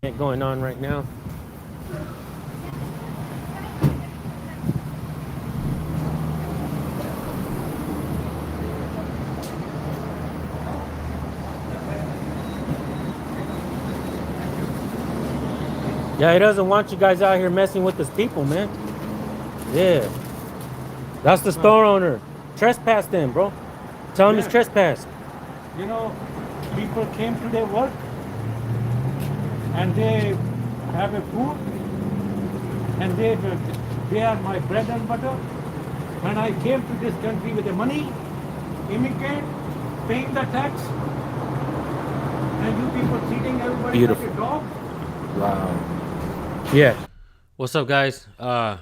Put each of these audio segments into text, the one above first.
going on right now. Yeah, he doesn't want you guys out here messing with his people, man. Yeah, that's the store owner. Trespass them, bro. Tell him he's Yes, trespassed. you know, people came to their work and they have a food and they are my bread and butter. When I came to this country with the money, immigrant, paying the tax, and you people treating everybody like Beautiful. a dog. Wow. Yeah. What's up, guys?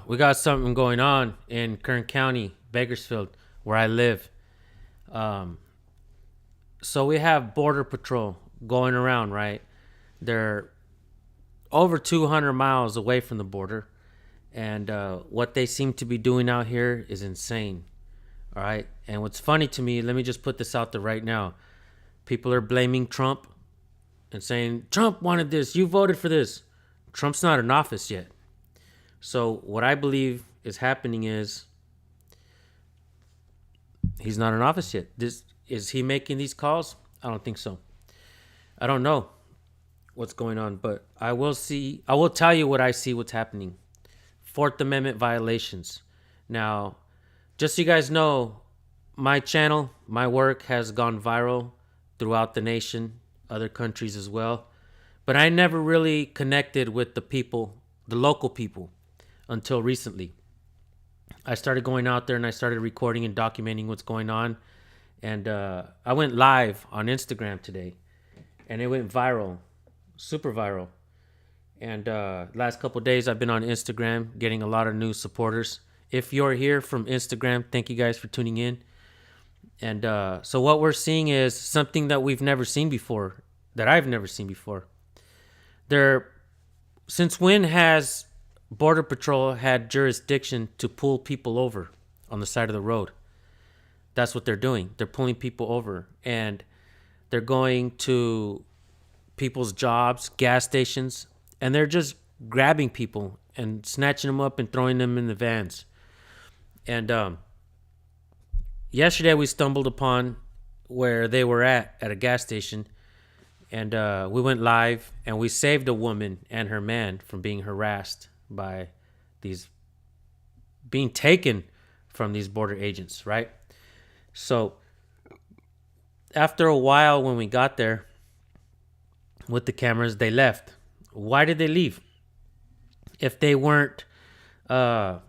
We got something going on in Kern County, Bakersfield, where I live. Um, so we have Border Patrol going around, right? They're over 200 miles away from the border. And what they seem to be doing out here is insane. All right. And what's funny to me, let me just put this out there right now. People are blaming Trump and saying, Trump wanted this. You voted for this. Trump's not in office yet. So what I believe is happening is he's not in office yet. Is he making these calls? I don't think so. I don't know what's going on, but I will tell you what I see what's happening. Fourth Amendment violations. Now, just so you guys know, my channel, my work has gone viral throughout the nation, other countries as well. But I never really connected with the people, the local people, until recently. I started going out there and I started recording and documenting what's going on. And I went live on Instagram today and it went viral, super viral. And last couple of days, I've been on Instagram getting a lot of new supporters. If you're here from Instagram, thank you guys for tuning in. And so what we're seeing is something that we've never seen before, that I've never seen before. There, since when has Border Patrol had jurisdiction to pull people over on the side of the road? That's what they're doing. They're pulling people over and they're going to people's jobs, gas stations, and they're just grabbing people and snatching them up and throwing them in the vans. And yesterday we stumbled upon where they were at a gas station, and we went live and we saved a woman and her man from being harassed by these, being taken from these border agents, right? So after a while, when we got there with the cameras, they left. Why did they leave? If they weren't uh,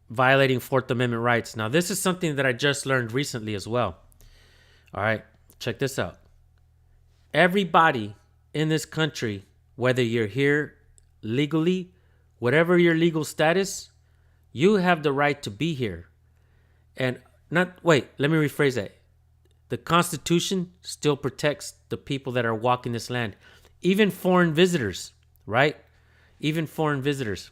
violating Fourth Amendment rights. Now, this is something that I just learned recently as well. All right, check this out. Everybody in this country, whether you're here legally, whatever your legal status, you have the right to be here. And let me rephrase that. The Constitution still protects the people that are walking this land, even foreign visitors, right? Even foreign visitors.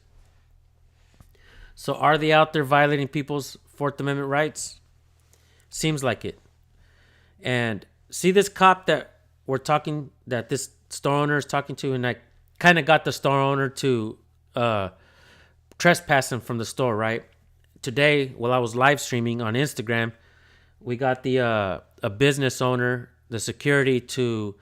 So are they out there violating people's Fourth Amendment rights? Seems like it. And see this cop that this store owner is talking to, and I kind of got the store owner to trespass him from the store, right? Today, while I was live streaming on Instagram, we got the a business owner, the security, to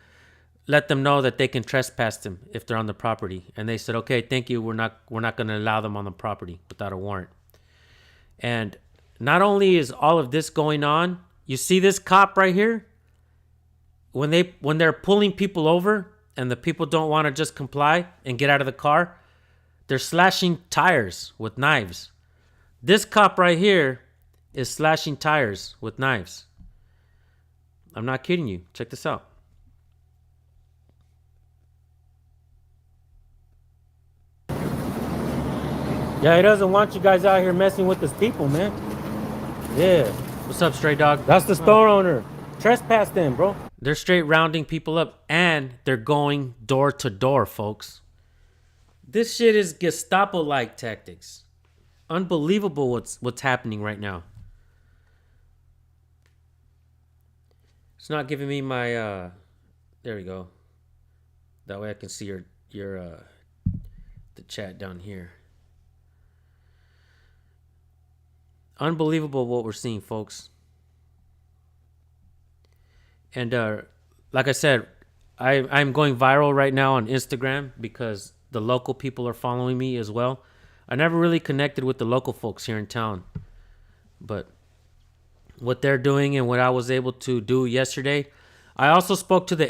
let them know that they can trespass them if they're on the property. And they said, okay, thank you. We're not going to allow them on the property without a warrant. And not only is all of this going on, you see this cop right here, when they're pulling people over and the people don't want to just comply and get out of the car, they're slashing tires with knives. This cop right here is slashing tires with knives. I'm not kidding you. Check this out. Yeah, he doesn't want you guys out here messing with his people, man. Yeah. What's up, stray dog? That's the store owner. Trespass them, bro. They're straight rounding people up and they're going door to door, folks. This shit is Gestapo-like tactics. Unbelievable what's happening right now. It's not giving me my there we go. That way I can see your the chat down here. Unbelievable what we're seeing, folks. And like I said, I'm going viral right now on Instagram because the local people are following me as well. I never really connected with the local folks here in town, but what they're doing and what I was able to do yesterday. I also spoke to the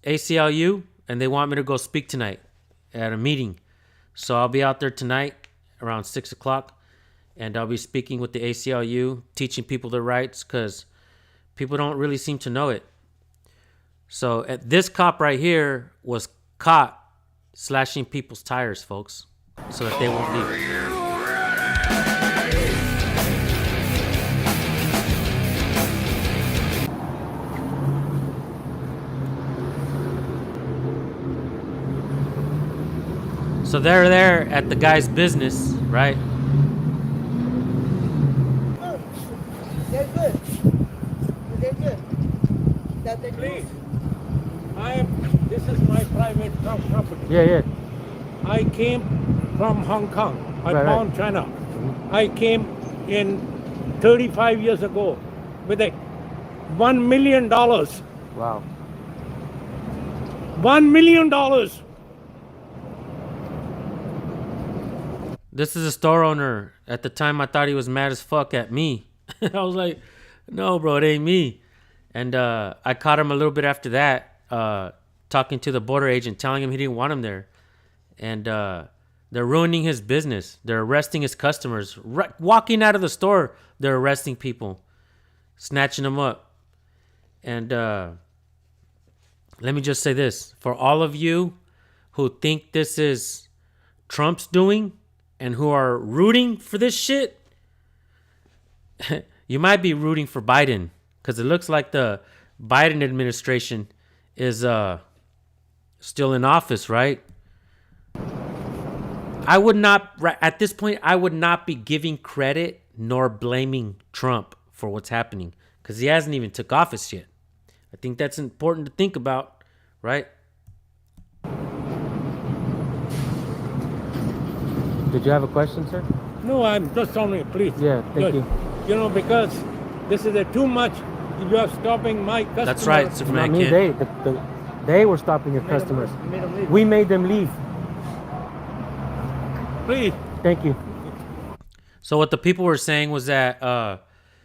ACLU, and they want me to go speak tonight at a meeting. So I'll be out there tonight around 6 o'clock, and I'll be speaking with the ACLU, teaching people their rights because people don't really seem to know it. So this cop right here was caught slashing people's tires, folks, so that they won't leave. So they're there at the guy's business, right? Oh, they're good. They're good. That they Please. This is my private property. Yeah. I came from Hong Kong. I Right. found China. I came in 35 years ago with a $1 million. Wow. $1 million. This is a store owner. At the time, I thought he was mad as fuck at me. I was like, no, bro, it ain't me. And I caught him a little bit after that, talking to the border agent, telling him he didn't want him there. And they're ruining his business. They're arresting his customers. Walking out of the store, they're arresting people, snatching them up. And let me just say this. For all of you who think this is Trump's doing, and who are rooting for this shit, you might be rooting for Biden because it looks like the Biden administration is still in office, right? I would not, at this point, I would not be giving credit nor blaming Trump for what's happening because he hasn't even took office yet. I think that's important to think about, right? Did you have a question, sir? No, I'm just only, please. Yeah, thank you. You know, because this is too much. You are stopping my customers. That's right, Not Superman me, Kid. they were stopping your customers. You made them leave. We made them leave. Please. Thank you. So what the people were saying was that as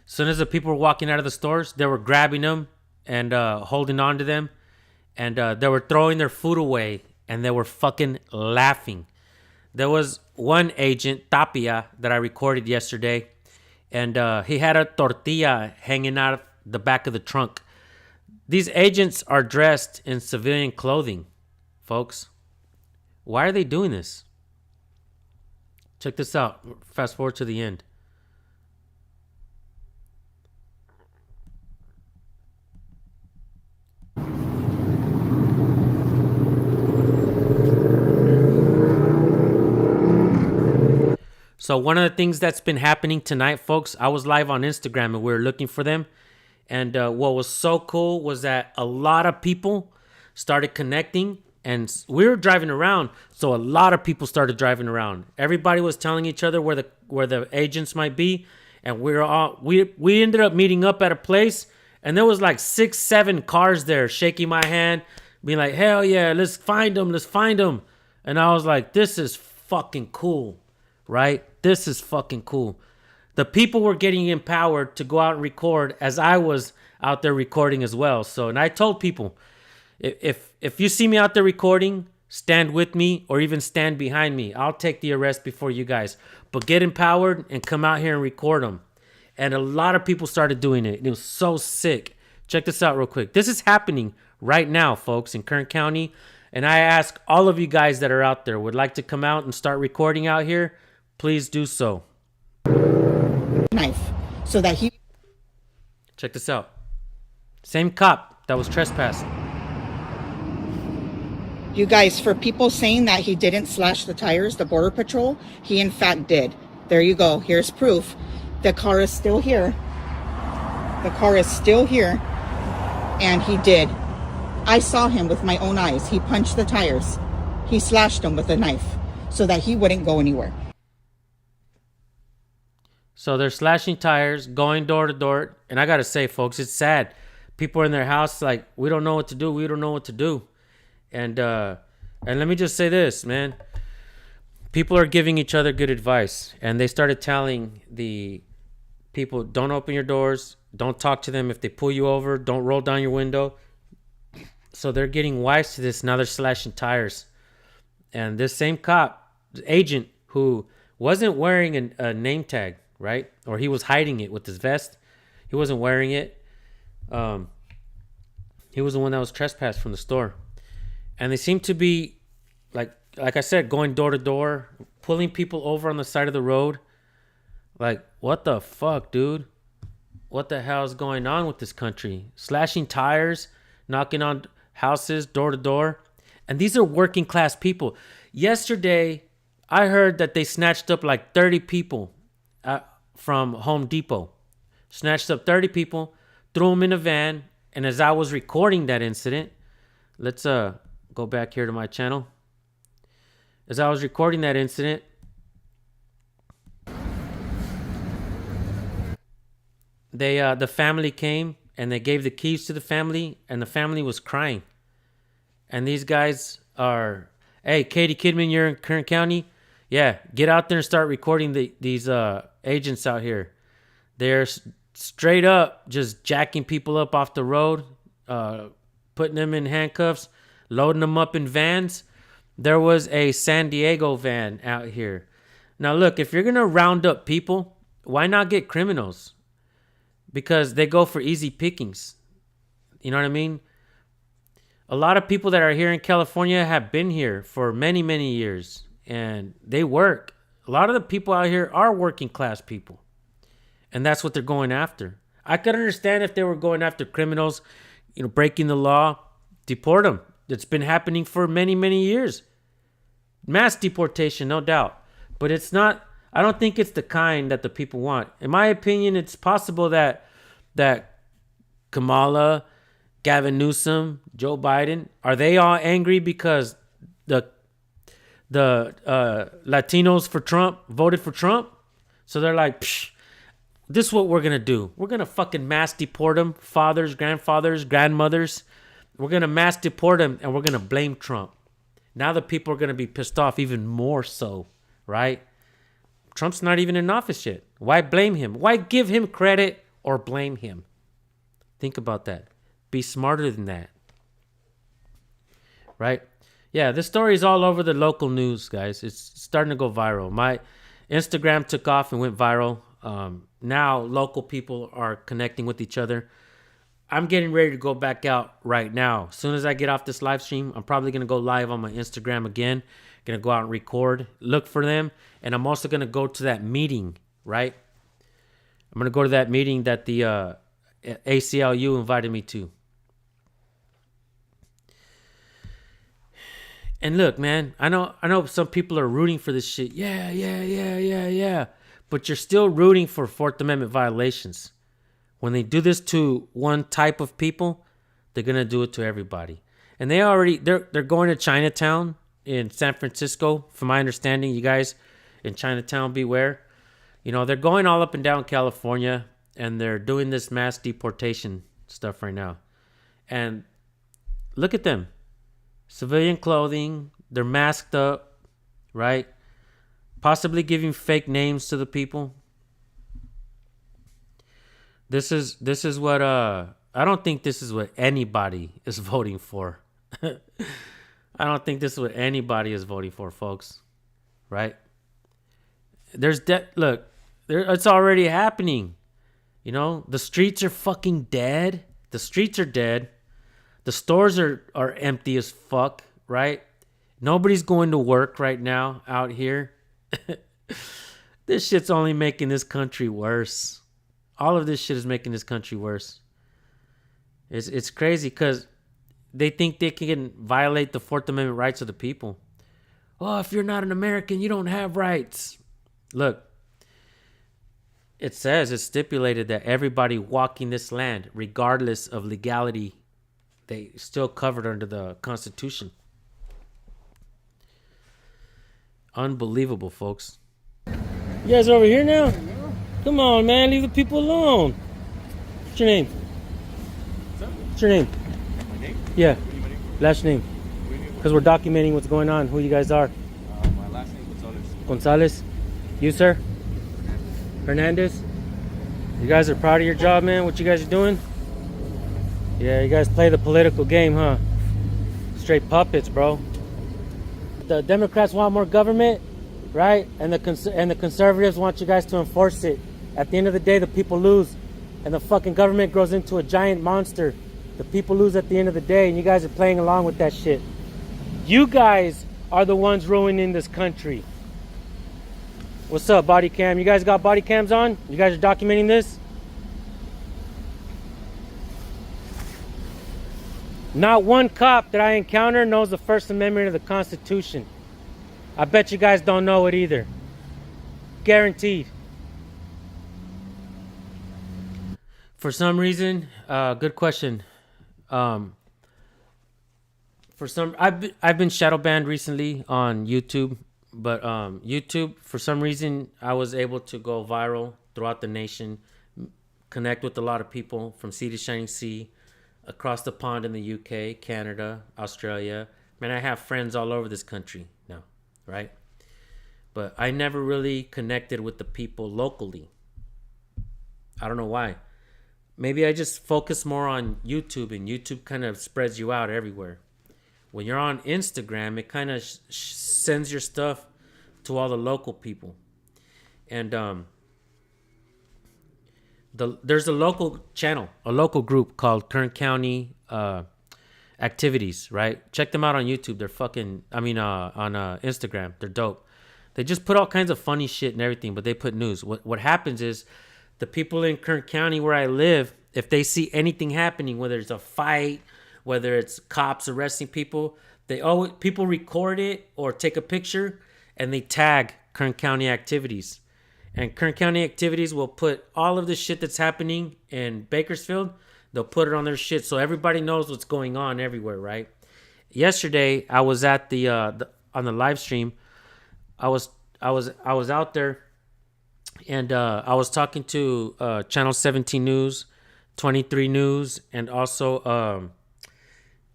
soon as the people were walking out of the stores, they were grabbing them and holding on to them, and they were throwing their food away, and they were fucking laughing. There was one agent, Tapia, that I recorded yesterday, and he had a tortilla hanging out of the back of the trunk. These agents are dressed in civilian clothing, folks. Why are they doing this? Check this out. Fast forward to the end. So one of the things that's been happening tonight, folks, I was live on Instagram and we were looking for them. And what was so cool was that a lot of people started connecting, and we were driving around. So a lot of people started driving around. Everybody was telling each other where the agents might be. And we ended up meeting up at a place, and there was like 6-7 cars there shaking my hand, being like, hell yeah, let's find them. And I was like, this is fucking cool, right? This is fucking cool. The people were getting empowered to go out and record as I was out there recording as well. So, and I told people, if you see me out there recording, stand with me or even stand behind me. I'll take the arrest before you guys. But get empowered and come out here and record them. And a lot of people started doing it. It was so sick. Check this out real quick. This is happening right now, folks, in Kern County. And I ask all of you guys that are out there would like to come out and start recording out here, please do so. knife so that he Check this out. Same cop that was trespassed. You guys, for people saying that he didn't slash the tires, the Border Patrol, he in fact did. There you go. Here's proof. The car is still here. The car is still here. And he did. I saw him with my own eyes. He punched the tires. He slashed them with a knife so that he wouldn't go anywhere. So they're slashing tires, going door to door. And I got to say, folks, it's sad. People are in their house like, we don't know what to do. We don't know what to do. And let me just say this, man. People are giving each other good advice. And they started telling the people, don't open your doors. Don't talk to them if they pull you over. Don't roll down your window. So they're getting wise to this. Now they're slashing tires. And this same cop, agent, who wasn't wearing a name tag, right? Or he was hiding it with his vest. He wasn't wearing it. He was the one that was trespassed from the store. And they seem to be, like I said, going door to door, pulling people over on the side of the road. Like, what the fuck, dude? What the hell is going on with this country? Slashing tires, knocking on houses, door to door. And these are working class people. Yesterday, I heard that they snatched up like 30 people from Home Depot. Snatched up 30 people, threw them in a van. And as I was recording that incident, let's go back here to my channel. As I was recording that incident, the family came and they gave the keys to the family, and the family was crying. And these guys are, hey, Katie Kidman, you're in Kern County? Yeah, get out there and start recording these agents out here. They're straight up just jacking people up off the road, putting them in handcuffs, loading them up in vans. There was a San Diego van out here. Now, look, if you're going to round up people, why not get criminals? Because they go for easy pickings. You know what I mean? A lot of people that are here in California have been here for many, many years, and they work. A lot of the people out here are working class people, and that's what they're going after. I could understand if they were going after criminals, breaking the law, deport them. It's been happening for many, many years. Mass deportation, no doubt. But it's not, I don't think it's the kind that the people want. In my opinion, it's possible that Kamala, Gavin Newsom, Joe Biden, are they all angry because the Latinos for Trump voted for Trump? So they're like, psh, this is what we're going to do. We're going to fucking mass deport them, fathers, grandfathers, grandmothers. We're going to mass deport them, and we're going to blame Trump. Now the people are going to be pissed off even more so, right? Trump's not even in office yet. Why blame him? Why give him credit or blame him? Think about that. Be smarter than that. Right? Yeah, this story is all over the local news, guys. It's starting to go viral. My Instagram took off and went viral. Now local people are connecting with each other. I'm getting ready to go back out right now. As soon as I get off this live stream, I'm probably going to go live on my Instagram again. Going to go out and record, look for them. And I'm also going to go to that meeting, right? I'm going to go to that meeting that the ACLU invited me to. And look, man, I know some people are rooting for this shit. Yeah. But you're still rooting for Fourth Amendment violations. When they do this to one type of people, they're going to do it to everybody. And they're going to Chinatown in San Francisco. From my understanding, you guys in Chinatown, beware. They're going all up and down California, and they're doing this mass deportation stuff right now. And look at them. Civilian clothing, they're masked up, right? Possibly giving fake names to the people. This is what I don't think this is what anybody is voting for. I don't think this is what anybody is voting for, folks. Right? Look, it's already happening. The streets are fucking dead. The streets are dead. The stores are empty as fuck, right? Nobody's going to work right now out here. This shit's only making this country worse. All of this shit is making this country worse. It's crazy because they think they can violate the Fourth Amendment rights of the people. Oh, if you're not an American, you don't have rights. Look, it's stipulated that everybody walking this land, regardless of legality, they still covered under the Constitution. Unbelievable, folks. You guys over here now? Come on, man. Leave the people alone. What's your name? What's your name? My name? Yeah. What do you mean? Last name. Because we're documenting what's going on, who you guys are. My last name is Gonzalez. Gonzalez. You, sir? Hernandez. You guys are proud of your job, man? What you guys are doing? Yeah, you guys play the political game, huh? Straight puppets, bro. The Democrats want more government, right? And the conservatives want you guys to enforce it. At the end of the day, the people lose, and the fucking government grows into a giant monster. The people lose at the end of the day, and you guys are playing along with that shit. You guys are the ones ruining this country. What's up, body cam? You guys got body cams on? You guys are documenting this? Not one cop that I encounter knows the First Amendment of the Constitution. I bet you guys don't know it either. Guaranteed. For some reason, good question. I've been shadow banned recently on YouTube, but YouTube, for some reason, I was able to go viral throughout the nation, connect with a lot of people from sea to shining sea, across the pond in the UK, Canada, Australia. Man, I have friends all over this country now, right? But I never really connected with the people locally. I don't know why. Maybe I just focus more on YouTube, and YouTube kind of spreads you out everywhere. When you're on Instagram, it kind of sends your stuff to all the local people. And there's a local channel, a local group called Kern County Activities, right? Check them out on YouTube. They're on Instagram. They're dope. They just put all kinds of funny shit and everything, but they put news. What happens is the people in Kern County where I live, if they see anything happening, whether it's a fight, whether it's cops arresting people, people record it or take a picture and they tag Kern County Activities. And Kern County Activities will put all of the shit that's happening in Bakersfield, they'll put it on their shit so everybody knows what's going on everywhere, right? Yesterday, I was at on the live stream. I was out there, and I was talking to Channel 17 News, 23 News, and also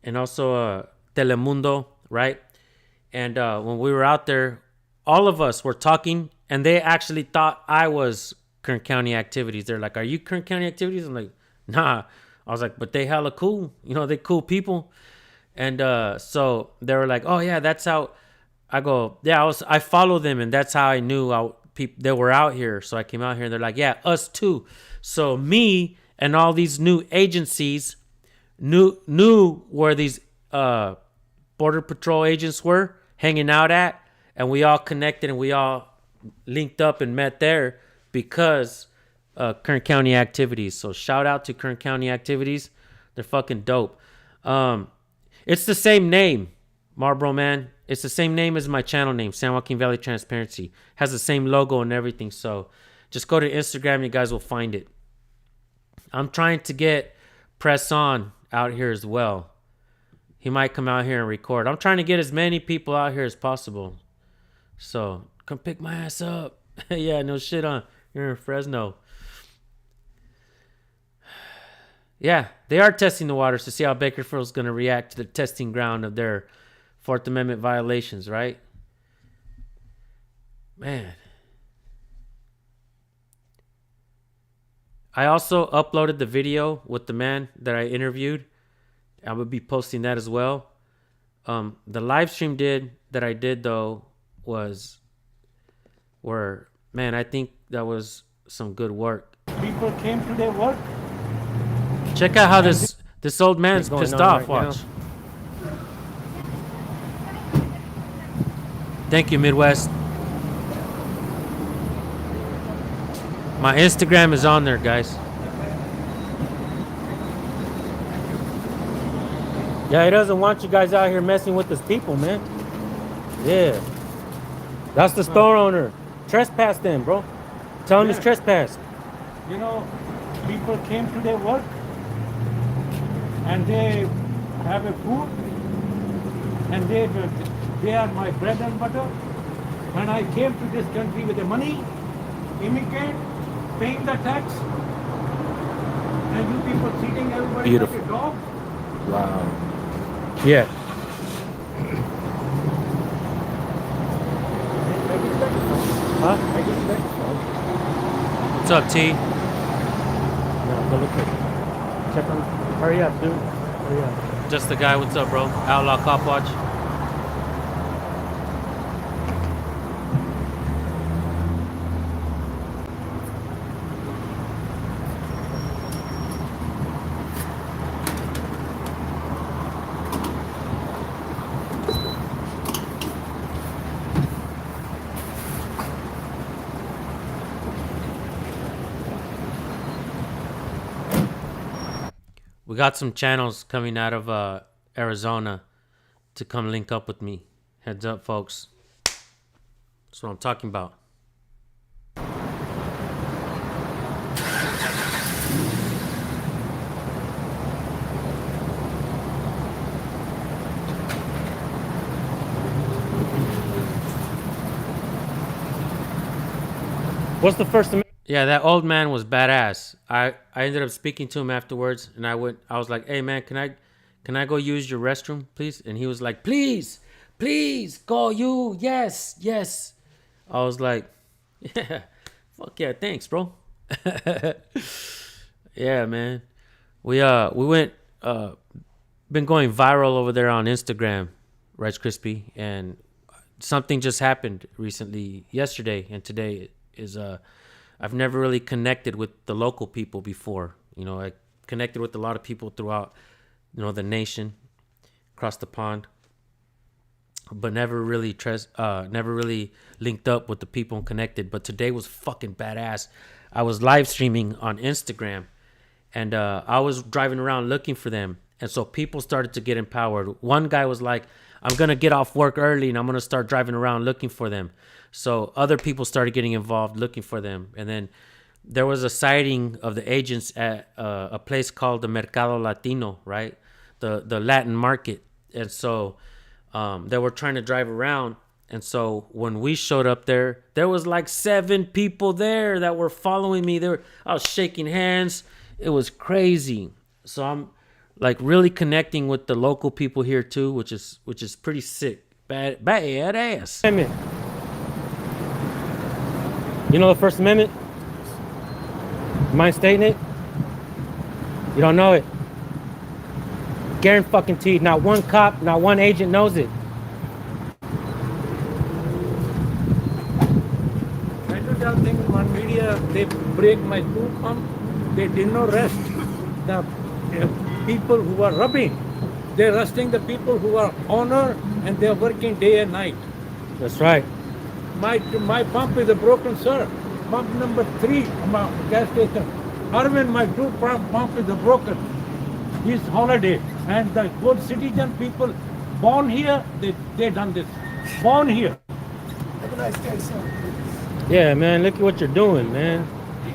Telemundo, right? And when we were out there, all of us were talking, and they actually thought I was Kern County Activities. They're like, "Are you Kern County Activities?" I'm like, "Nah." I was like, "But they hella cool. They cool people." And so they were like, "Oh yeah, that's how." I go, "Yeah, I follow them, and that's how I knew they were out here." So I came out here, and they're like, "Yeah, us too." So me and all these new agencies knew where these Border Patrol agents were hanging out at, and we all connected and we all linked up and met there because Kern County Activities. So shout out to Kern County Activities. They're fucking dope. It's the same name, Marlboro Man. It's the same name as my channel name, San Joaquin Valley Transparency. Has the same logo and everything. So just go to Instagram, you guys will find it. I'm trying to get Press On out here as well. He might come out here and record. I'm trying to get as many people out here as possible. So come pick my ass up. Yeah, no shit on. You're in Fresno. Yeah, they are testing the waters to see how Bakersfield's going to react to the testing ground of their Fourth Amendment violations, right? Man. I also uploaded the video with the man that I interviewed. I will be posting that as well. The live stream that I did though man, I think that was some good work. People came to their work. Check out how this old man's What's pissed going on off. right Watch. Thank you, Midwest. My Instagram is on there, guys. Yeah, he doesn't want you guys out here messing with his people, man. Yeah. That's the store owner. Trespass them, bro. Tell him it's trespass. People came to their work and they have a food, and they are my bread and butter. When I came to this country with the money, immigrate, paying the tax, and you people treating everybody Beautiful. like a dog. Wow. Yeah. Huh? What's up, T? No, go look at. Check on. Hurry up, dude. Hurry up. Just the guy. What's up, bro? Outlaw Cop Watch. We got some channels coming out of Arizona to come link up with me. Heads up, folks. That's what I'm talking about. What's the First Amendment? Yeah, that old man was badass. I ended up speaking to him afterwards, and I was like, "Hey man, can I go use your restroom, please?" And he was like, "Please, please, go you, yes, yes." I was like, "Yeah, fuck yeah, thanks, bro." Yeah, man. We went been going viral over there on Instagram, Rice Krispie, and something just happened recently, yesterday and today is I've never really connected with the local people before. You know, I connected with a lot of people throughout, the nation, across the pond, but never really linked up with the people and connected. But today was fucking badass. I was live streaming on Instagram, and I was driving around looking for them, and so people started to get empowered. One guy was like, "I'm gonna get off work early and I'm gonna start driving around looking for them." So other people started getting involved looking for them. And then there was a sighting of the agents at a place called the Mercado Latino, right? The Latin market. And so they were trying to drive around. And so when we showed up there was like 7 people there that were following me. I was shaking hands. It was crazy. So I'm like really connecting with the local people here too, which is pretty sick. Badass. Amendment. You know the First Amendment? Mind stating it? You don't know it? Guarantee, not one cop, not one agent knows it. I do tell things on media, they break my two pump, they did not arrest the people who are robbing. They're arresting the people who are honor and they're working day and night. That's right. My pump is broken, sir. Pump number 3, gas station. Arvind, my two pump is broken. He's holiday. And the good citizen people born here, they done this. Born here. Have a nice day, sir. Yeah, man, look at what you're doing, man.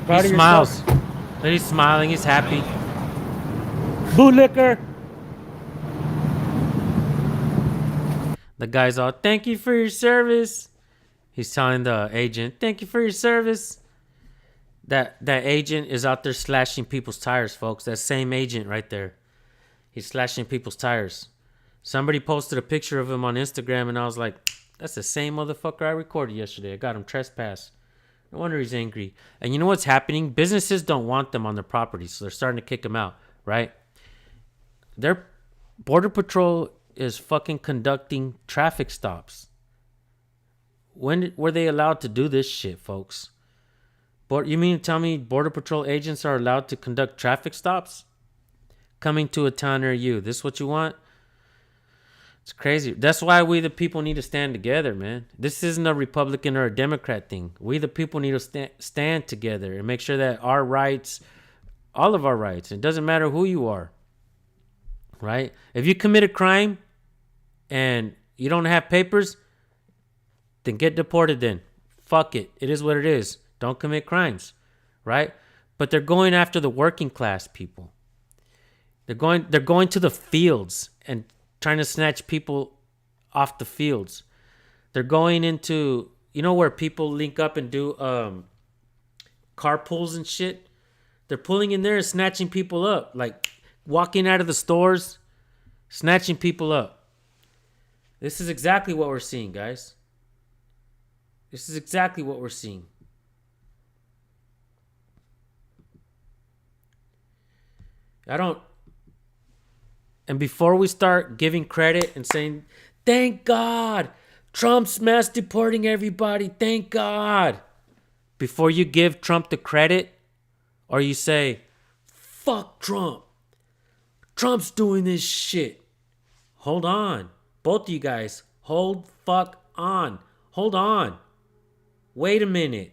Proud He of smiles. yourself. He's smiling. He's happy. Bootlicker. The guy's all, "Thank you for your service." He's telling the agent, "Thank you for your service." That agent is out there slashing people's tires, folks. That same agent right there. He's slashing people's tires. Somebody posted a picture of him on Instagram, and I was like, that's the same motherfucker I recorded yesterday. I got him trespassed. No wonder he's angry. And you know what's happening? Businesses don't want them on their property, so they're starting to kick them out, right? Their Border Patrol is fucking conducting traffic stops. When were they allowed to do this shit, folks? You mean to tell me Border Patrol agents are allowed to conduct traffic stops? Coming to a town near you. This is what you want? It's crazy. That's why we the people need to stand together, man. This isn't a Republican or a Democrat thing. We the people need to stand together and make sure that our rights, all of our rights, it doesn't matter who you are, right? If you commit a crime and you don't have papers, then get deported then. Fuck it. It is what it is. Don't commit crimes, right? But they're going after the working class people. They're going to the fields and trying to snatch people off the fields. They're going into, where people link up and do carpools and shit. They're pulling in there and snatching people up, like walking out of the stores, snatching people up. This is exactly what we're seeing, guys. This is exactly what we're seeing. And before we start giving credit and saying, thank God, Trump's mass deporting everybody, thank God. Before you give Trump the credit, or you say, fuck Trump, Trump's doing this shit. Hold on. Both of you guys, hold fuck on. Hold on. Wait a minute.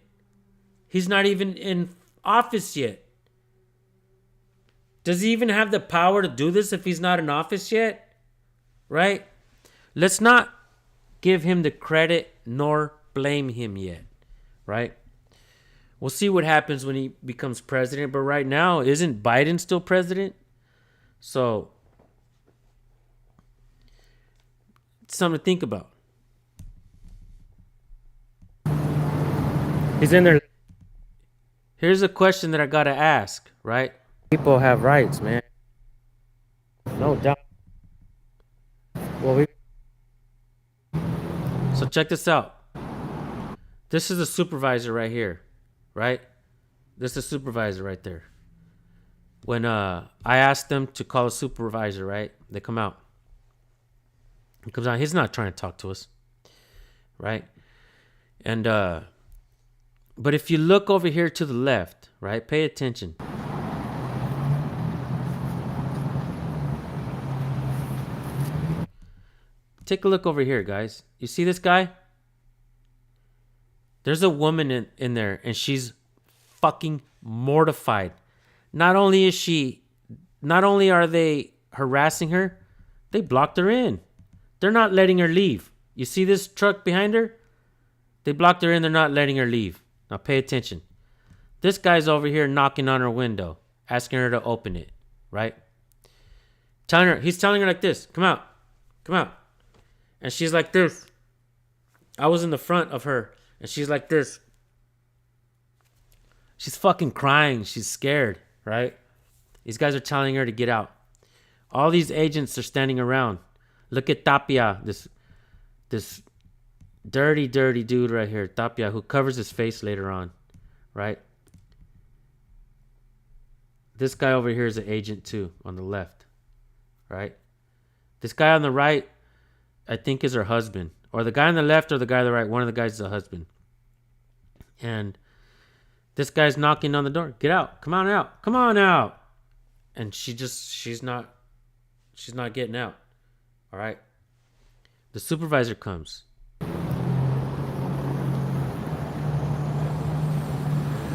He's not even in office yet. Does he even have the power to do this if he's not in office yet? Right? Let's not give him the credit nor blame him yet. Right? We'll see what happens when he becomes president. But right now, isn't Biden still president? So, it's something to think about. He's in there. Here's a question that I gotta ask, right? People have rights, man. No doubt. Well, So check this out. This is a supervisor right here, right? This is a supervisor right there. When I asked them to call a supervisor, right? They come out. He comes out. He's not trying to talk to us, right? And but if you look over here to the left, right? Pay attention. Take a look over here, guys. You see this guy? There's a woman in there, and she's fucking mortified. Not only are they harassing her, they blocked her in. They're not letting her leave. You see this truck behind her? They blocked her in. They're not letting her leave. Now pay attention. This guy's over here knocking on her window, asking her to open it, right? He's telling her like this, come out, come out. And she's like this. I was in the front of her, and she's like this. She's fucking crying. She's scared, right? These guys are telling her to get out. All these agents are standing around. Look at Tapia, this dirty dude right here, Tapia, who covers his face later on, right? This guy over here is an agent too, on the left, right? This guy on the right, I think, is her husband. Or the guy on the left or the guy on the right, one of the guys is a husband. And this guy's knocking on the door. Get out. Come on out. Come on out. And she's not getting out. All right. The supervisor comes. You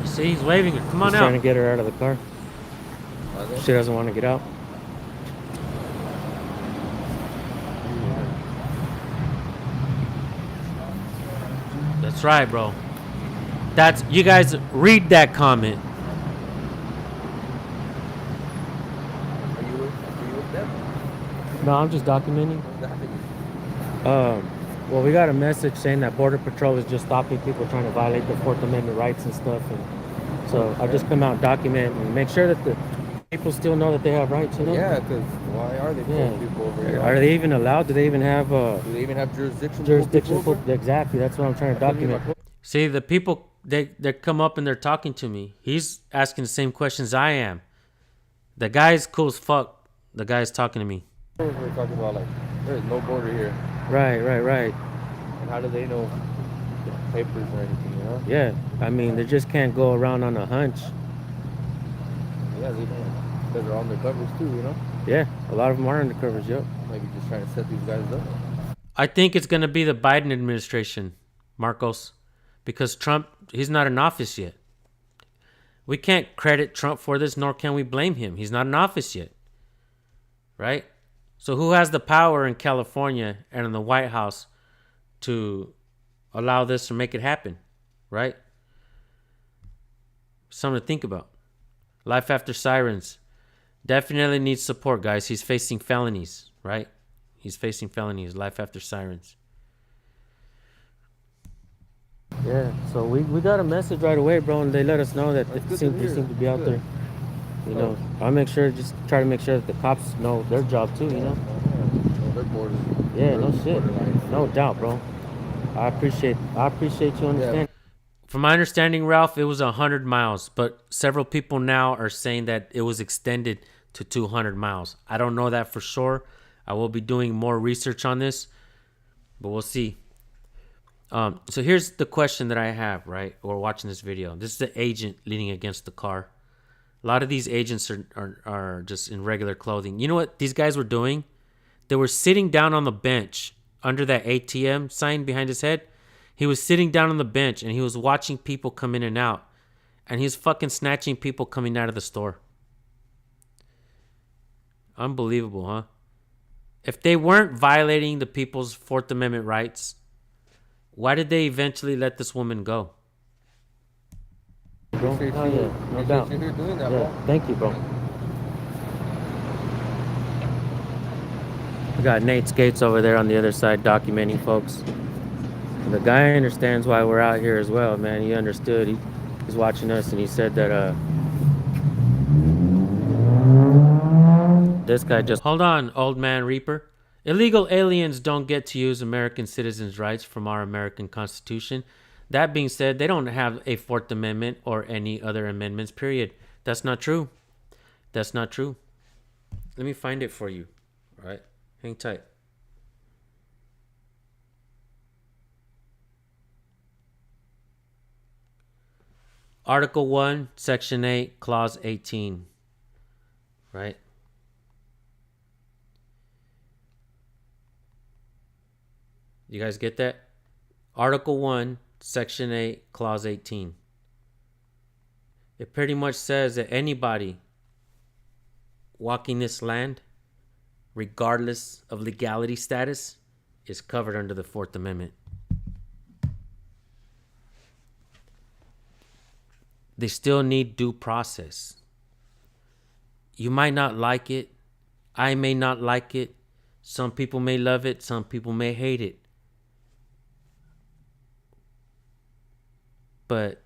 see, he's waving her. Come on he's out. trying to get her out of the car. She doesn't want to get out. That's right, bro. You guys read that comment. Are you with them? No, I'm just documenting. Well, we got a message saying that Border Patrol is just stopping people trying to violate their Fourth Amendment rights and stuff. And so I just come out and document and make sure that the people still know that they have rights, you know? Yeah, because why are they pulling people over here? Are they even allowed? Do they even have Do they even have jurisdiction? Exactly. That's what I'm trying to document. See, the people, they come up and they're talking to me. He's asking the same questions I am. The guy's cool as fuck. The guy's talking to me. We're talking about like there's no border here, Right. and how do they know papers or anything? You know? Yeah. I mean, they just can't go around on a hunch. Yeah, they don't. Because they're on their covers too, you know. Yeah, a lot of them are undercovers, yep. Maybe just trying to set these guys up. I think it's going to be the Biden administration, Marcos, because Trump, he's not in office yet. We can't credit Trump for this, nor can we blame him. He's not in office yet, right? So who has the power in California and in the White House to allow this or make it happen, right? Something to think about. Life after Sirens. Definitely needs support, guys. He's facing felonies, right? He's facing felonies, life after sirens. Yeah, so we got a message right away, bro, and they let us know that That's they good seem, to they hear. seem to be out Good. there. You know, I'll make sure, just try to make sure that the cops know their job too, you know? Oh, they're border. Yeah, no they're shit. borderline. No doubt, bro. I appreciate you understanding. From my understanding, Ralph, it was 100 miles, but several people now are saying that it was extended to 200 miles. I don't know that for sure. I will be doing more research on this, but we'll see. So here's the question that I have, right? We're watching this video. This is the agent leaning against the car. A lot of these agents are just in regular clothing. You know what these guys were doing? They were sitting down on the bench under that ATM sign behind his head. He was sitting down on the bench and he was watching people come in and out. And he was fucking snatching people coming out of the store. Unbelievable, huh? If they weren't violating the people's Fourth Amendment rights, why did they eventually let this woman go? Bro. Appreciate Oh, you. yeah, no Appreciate doubt. you here doing that, Yeah, bro. thank you, bro. We got Nate Skates over there on the other side documenting, folks. The guy understands why we're out here as well, man. He understood. He's watching us, and he said that this guy just Hold on, old man Reaper. Illegal aliens don't get to use American citizens' rights from our American Constitution. That being said, they don't have a Fourth Amendment or any other amendments, period. That's not true. That's not true. Let me find it for you. All right? Hang tight. Article 1, Section 8, Clause 18. Right? You guys get that? Article 1, Section 8, Clause 18. It pretty much says that anybody walking this land, regardless of legality status, is covered under the Fourth Amendment. They still need due process. You might not like it. I may not like it. Some people may love it. Some people may hate it. But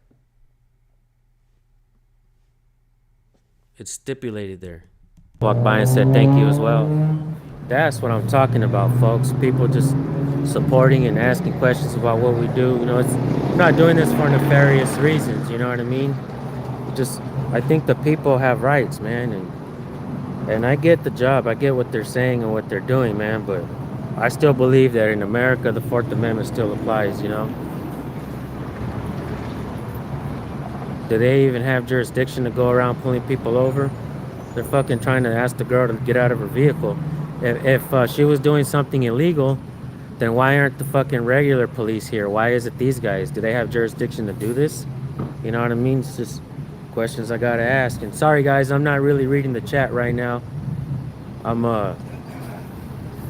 it's stipulated there. walked by and said thank you as well. That's what I'm talking about, folks. People just supporting and asking questions about what we do. You know, we're not doing this for nefarious reasons. You know what I mean? I think the people have rights, man, and I get the job. I get what they're saying and what they're doing, man. But I still believe that in America, the Fourth Amendment still applies. You know? Do they even have jurisdiction to go around pulling people over? They're fucking trying to ask the girl to get out of her vehicle. If she was doing something illegal, then why aren't the fucking regular police here? Why is it these guys? Do they have jurisdiction to do this? You know what I mean? It's just questions I gotta ask. And sorry guys, I'm not really reading the chat right now. I'm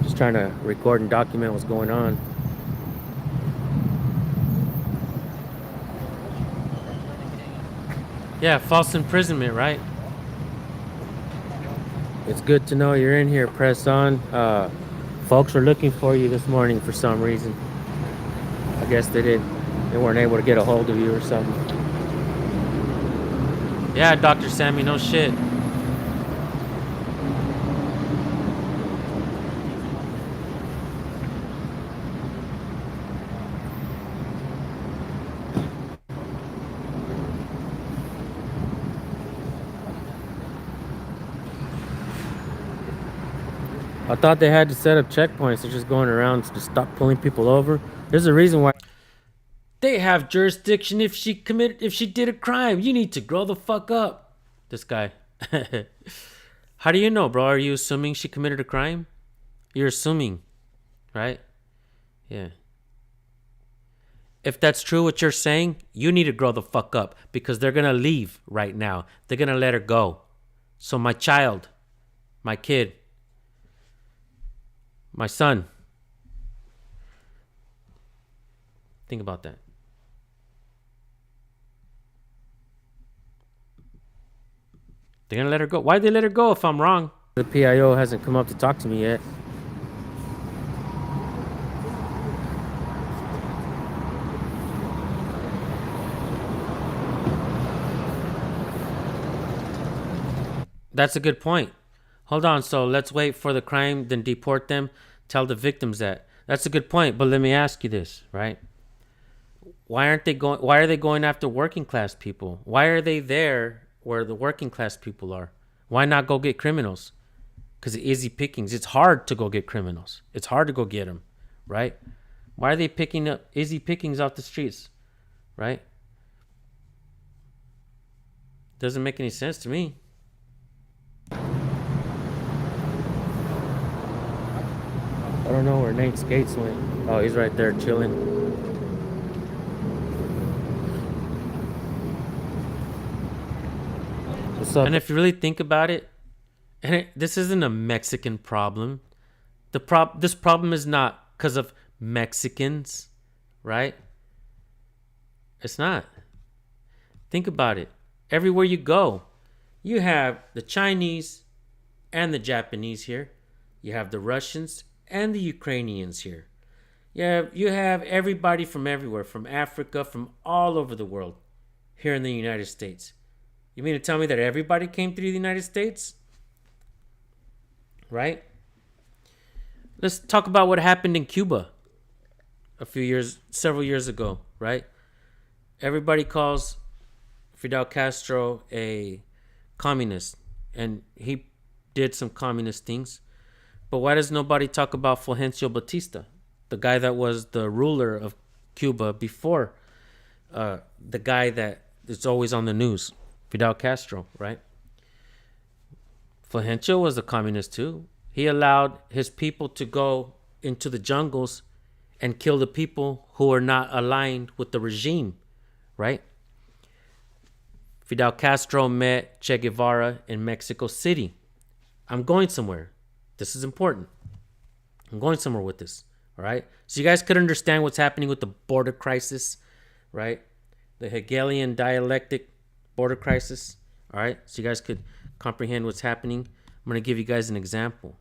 just trying to record and document what's going on. Yeah, false imprisonment, right? It's good to know you're in here. Press on. Folks were looking for you this morning for some reason. I guess they weren't able to get a hold of you or something. Yeah, Dr. Sammy, no shit. I thought they had to set up checkpoints. They're just going around to stop pulling people over. There's a reason why. They have jurisdiction if she did a crime. You need to grow the fuck up. This guy. How do you know, bro? Are you assuming she committed a crime? You're assuming, right? Yeah. If that's true what you're saying, you need to grow the fuck up because they're going to leave right now. They're going to let her go. So my child, my kid, my son, think about that. They're gonna let her go. Why'd they let her go if I'm wrong? The PIO hasn't come up to talk to me yet. That's a good point. Hold on. So let's wait for the crime, then deport them. Tell the victims that. That's a good point. But let me ask you this, right? Why are they going after working class people? Why are they there where the working class people are? Why not go get criminals? Because easy pickings. It's hard to go get criminals. It's hard to go get them, right? Why are they picking up easy pickings off the streets, right? Doesn't make any sense to me. I don't know where Nate Skates went. Oh, he's right there chilling. What's up? And if you really think about it, this isn't a Mexican problem. This problem is not because of Mexicans, right? It's not. Think about it. Everywhere you go, you have the Chinese and the Japanese here. You have the Russians and the Ukrainians here. You have everybody from everywhere, from Africa, from all over the world here in the United States. You mean to tell me that everybody came through the United States? Right? Let's talk about what happened in Cuba several years ago, right? Everybody calls Fidel Castro a communist, and he did some communist things. But why does nobody talk about Fulgencio Batista, the guy that was the ruler of Cuba before the guy that is always on the news, Fidel Castro, right? Fulgencio was a communist too. He allowed his people to go into the jungles and kill the people who are not aligned with the regime, right? Fidel Castro met Che Guevara in Mexico City. I'm going somewhere. This is important. I'm going somewhere with this, all right? So you guys could understand what's happening with the border crisis, right? The Hegelian dialectic border crisis, all right? So you guys could comprehend what's happening. I'm going to give you guys an example.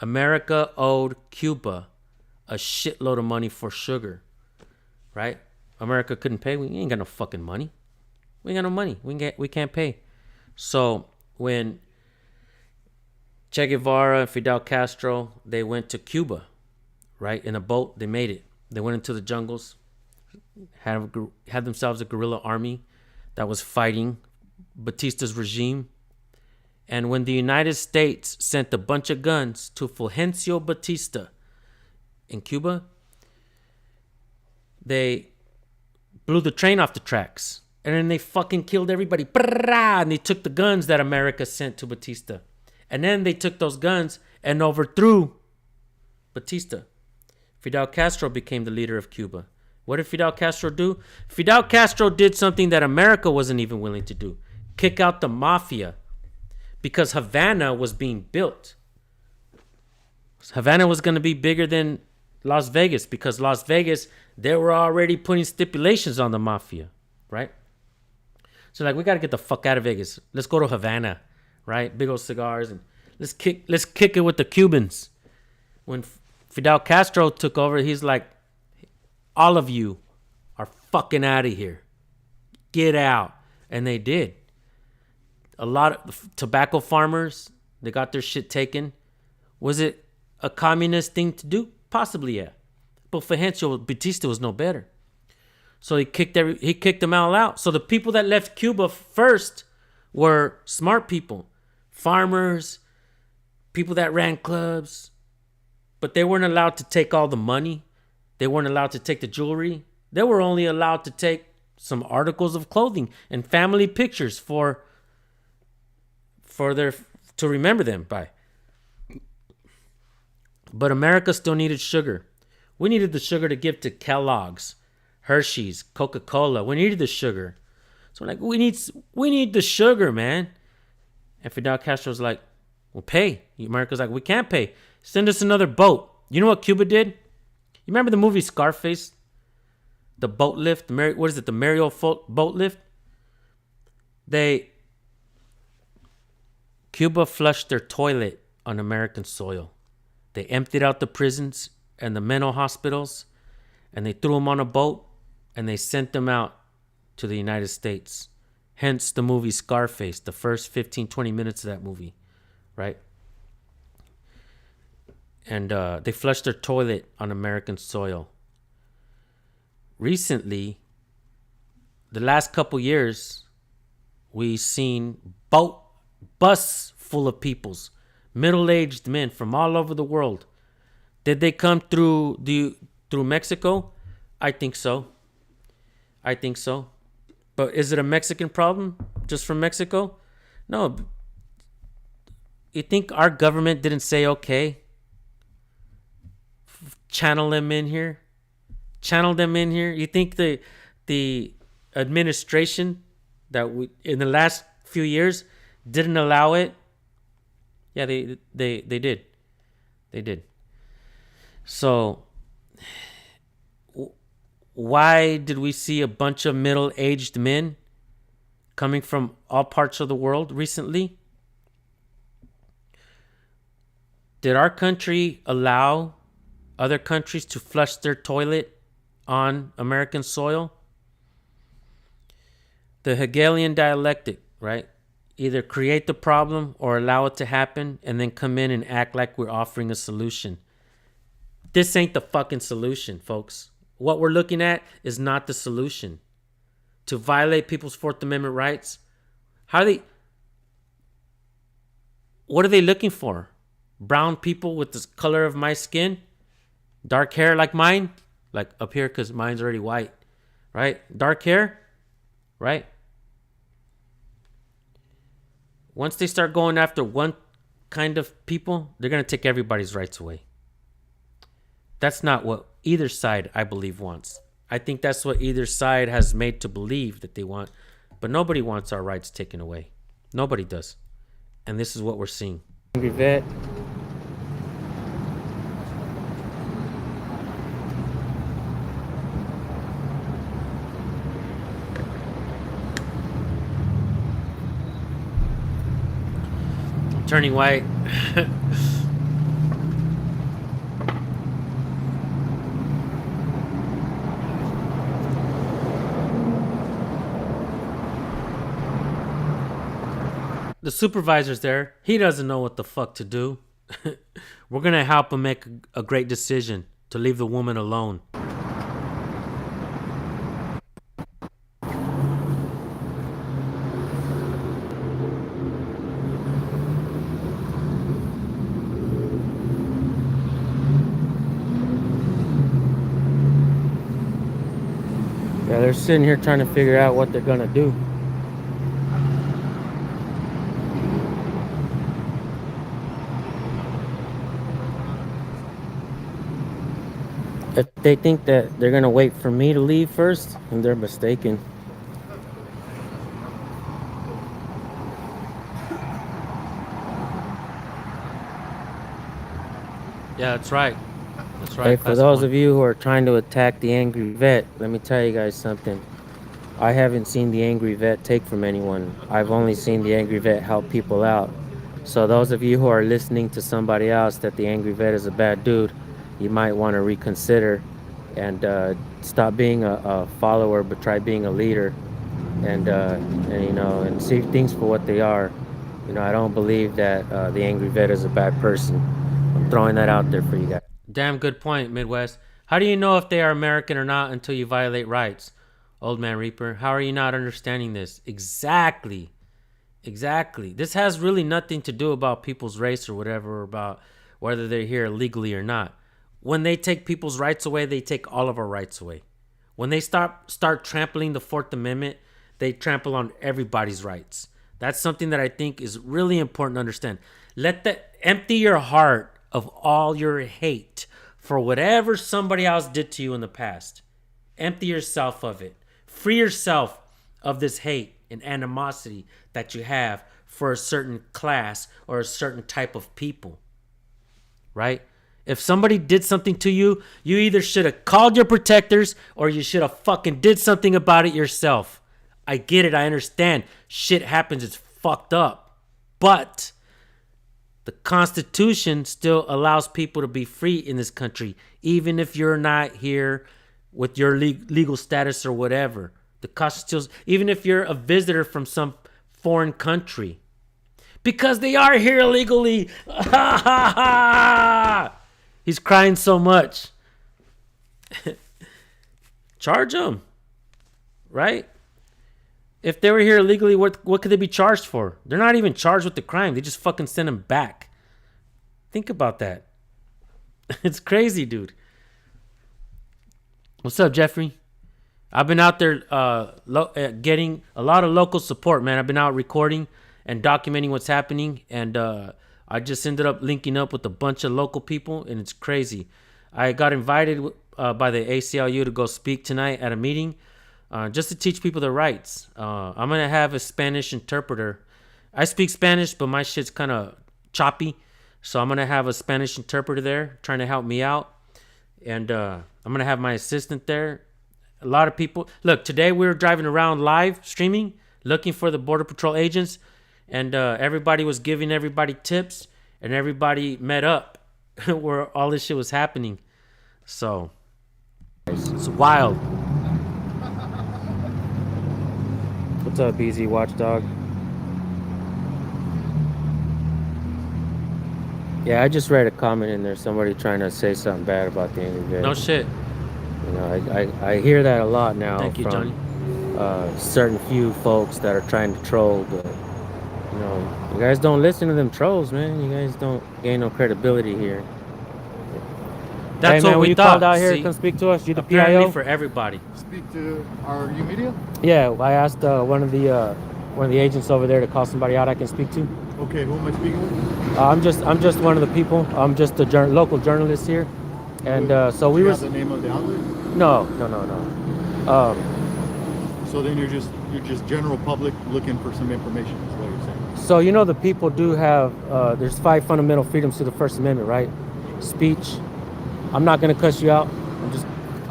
America owed Cuba a shitload of money for sugar, right? America couldn't pay. We ain't got no fucking money. We ain't got no money. We can't pay. So when Che Guevara and Fidel Castro, they went to Cuba, right? In a boat, they made it. They went into the jungles, had themselves a guerrilla army that was fighting Batista's regime. And when the United States sent a bunch of guns to Fulgencio Batista in Cuba, they blew the train off the tracks. And then they fucking killed everybody. And they took the guns that America sent to Batista. And then they took those guns and overthrew Batista. Fidel Castro became the leader of Cuba. What did Fidel Castro do? Fidel Castro did something that America wasn't even willing to do. Kick out the mafia. Because Havana was being built. Havana was going to be bigger than Las Vegas. Because Las Vegas, they were already putting stipulations on the mafia. Right? So like, we got to get the fuck out of Vegas. Let's go to Havana. Right? Big old cigars. And let's kick it with the Cubans. When Fidel Castro took over, he's like, all of you are fucking out of here. Get out. And they did. A lot of tobacco farmers, they got their shit taken. Was it a communist thing to do? Possibly, yeah. But Fulgencio Batista was no better. So he kicked them all out. So the people that left Cuba first were smart people. Farmers, people that ran clubs. But they weren't allowed to take all the money. They weren't allowed to take the jewelry. They were only allowed to take some articles of clothing and family pictures to remember them by. But America still needed sugar. We needed the sugar to give to Kellogg's, Hershey's, Coca-Cola. We needed the sugar. So we're like, we need the sugar, man. And Fidel Castro's like, well, pay. America's like, we can't pay. Send us another boat. You know what Cuba did? You remember the movie Scarface? The boat lift? The Mario boat lift? They Cuba flushed their toilet on American soil. They emptied out the prisons and the mental hospitals, and they threw them on a boat, and they sent them out to the United States. Hence the movie Scarface, the first 15, 20 minutes of that movie, right? And they flushed their toilet on American soil. Recently, the last couple years, we've seen bus full of peoples, middle-aged men from all over the world. Did they come through Mexico? I think so. But is it a Mexican problem just from Mexico? No. You think our government didn't say, okay, channel them in here? You think the administration that in the last few years didn't allow it? Yeah, they did. They did. So why did we see a bunch of middle-aged men coming from all parts of the world recently? Did our country allow other countries to flush their toilet on American soil? The Hegelian dialectic, right? Either create the problem or allow it to happen and then come in and act like we're offering a solution. This ain't the fucking solution, folks. What we're looking at is not the solution. To violate people's Fourth Amendment rights, what are they looking for? Brown people with the color of my skin? Dark hair like mine? Like up here because mine's already white, right? Dark hair, right? Once they start going after one kind of people, they're going to take everybody's rights away. That's not what either side, I believe, wants. I think that's what either side has made to believe that they want. But nobody wants our rights taken away. Nobody does. And this is what we're seeing. Angry vet. Turning white. The supervisor's there. He doesn't know what the fuck to do. We're going to help him make a great decision to leave the woman alone. Yeah, they're sitting here trying to figure out what they're gonna do. If they think that they're gonna wait for me to leave first, then they're mistaken. Yeah, that's right. That's right. Hey, for those of you who are trying to attack the angry vet, let me tell you guys something. I haven't seen the angry vet take from anyone. I've only seen the angry vet help people out. So those of you who are listening to somebody else that the angry vet is a bad dude, you might want to reconsider and stop being a follower, but try being a leader, and you know, and see things for what they are. You know, I don't believe that the angry vet is a bad person. I'm throwing that out there for you guys. Damn good point, Midwest. How do you know if they are American or not until you violate rights? Old Man Reaper, how are you not understanding this? Exactly. This has really nothing to do about people's race or whatever, or about whether they're here illegally or not. When they take people's rights away, they take all of our rights away. When they start trampling the Fourth Amendment, they trample on everybody's rights. That's something that I think is really important to understand. Empty your heart of all your hate for whatever somebody else did to you in the past. Empty yourself of it. Free yourself of this hate and animosity that you have for a certain class or a certain type of people. Right? If somebody did something to you, you either should have called your protectors or you should have fucking did something about it yourself. I get it. I understand. Shit happens. It's fucked up. But The Constitution still allows people to be free in this country, even if you're not here with your legal status or whatever. The Constitution, even if you're a visitor from some foreign country, because they are here illegally. He's crying so much. Charge them, right? If they were here illegally, what could they be charged for? They're not even charged with the crime. They just fucking send them back. Think about that. It's crazy, dude. What's up, Jeffrey? I've been out there getting a lot of local support, man. I've been out recording and documenting what's happening, and I just ended up linking up with a bunch of local people, and it's crazy. I got invited by the ACLU to go speak tonight at a meeting just to teach people their rights. I'm going to have a Spanish interpreter. I speak Spanish, but my shit's kind of choppy, so I'm going to have a Spanish interpreter there trying to help me out, and I'm going to have my assistant there. A lot of people. Look, today we were driving around live streaming, looking for the Border Patrol agents, and everybody was giving everybody tips, and everybody met up where all this shit was happening. So it's wild. What's up, BZ Watchdog? Yeah, I just read a comment in there. Somebody trying to say something bad about the interview. No shit. You know, I hear that a lot now. Thank you, from, Johnny. Certain few folks that are trying to troll, but you know, you guys don't listen to them trolls, man. You guys don't gain no credibility here. That's hey, man, what we you thought. called out here See? to come speak to us. You the Apparently PIO? for everybody. Speak to our U Media? Yeah, I asked one of the agents over there to call somebody out I can speak to. Okay, who am I speaking with? I'm just one of the people. I'm just a local journalist here, and so we Do you were. have the name of the outlet? No. So then you're just general public looking for some information, is what you're saying. So you know the people do have. There's 5 fundamental freedoms to the First Amendment, right? Speech. I'm not gonna cuss you out.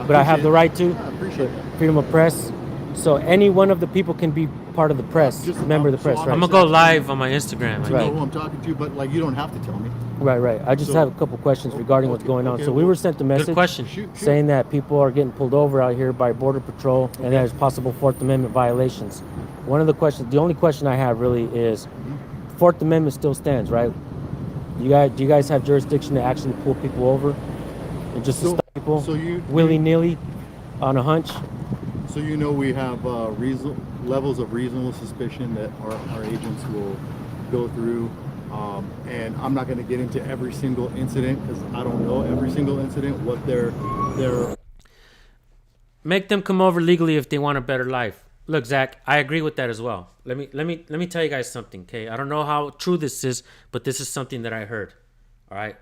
But I have the right to. I appreciate that. Freedom of press. So any one of the people can be part of the press, Just- member of the so press, I'm right? I'm gonna go live on my Instagram. I I know think. who I'm talking to, but like you don't have to tell me. Right. I just So- have a couple questions regarding what's okay, going on. okay, So we well, were sent a message. Good question. Shoot. Saying that people are getting pulled over out here by Border Patrol and there's possible Fourth Amendment violations. One of the questions, the only question I have really is, Fourth Amendment still stands, right? Do you guys have jurisdiction to actually pull people over and just to So- stop people so you- willy-nilly on a hunch? So you know we have levels of reasonable suspicion that our agents will go through, and I'm not going to get into every single incident because I don't know every single incident what their Make them come over legally if they want a better life. Look, Zach, I agree with that as well. Let me tell you guys something, okay? I don't know how true this is, but this is something that I heard. All right.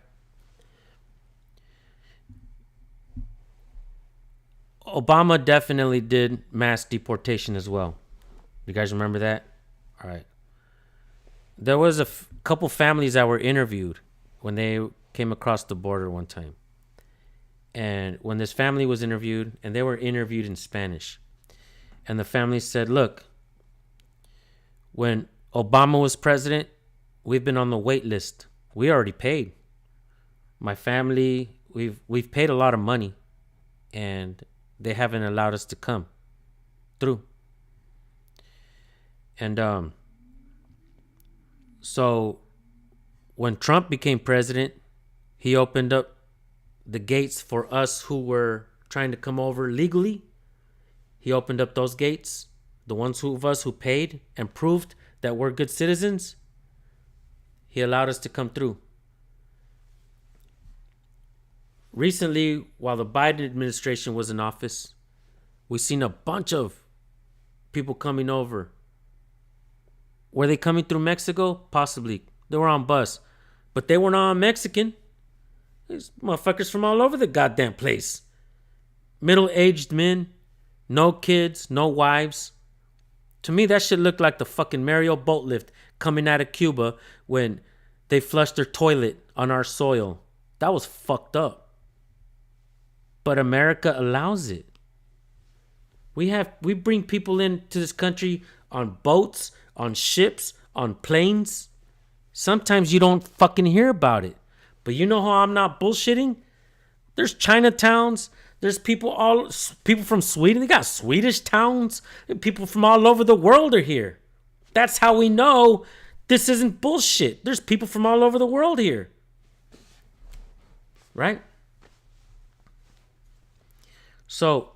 Obama definitely did mass deportation as well. You guys remember that? All right. There was a couple families that were interviewed when they came across the border one time. And when this family was interviewed, and they were interviewed in Spanish, and the family said, look, when Obama was president, we've been on the wait list. We already paid. My family, we've paid a lot of money, and they haven't allowed us to come through. And so when Trump became president, he opened up the gates for us who were trying to come over legally. He opened up those gates. The ones of us who paid and proved that we're good citizens, he allowed us to come through. Recently, while the Biden administration was in office, we seen a bunch of people coming over. Were they coming through Mexico? Possibly. They were on bus. But they were not Mexican. These motherfuckers from all over the goddamn place. Middle-aged men, no kids, no wives. To me, that shit looked like the fucking Mario boat lift coming out of Cuba when they flushed their toilet on our soil. That was fucked up. But America allows it. We bring people into this country on boats, on ships, on planes. Sometimes you don't fucking hear about it. But you know how I'm not bullshitting? There's Chinatowns. There's people from Sweden. They got Swedish towns. People from all over the world are here. That's how we know this isn't bullshit. There's people from all over the world here. Right? So,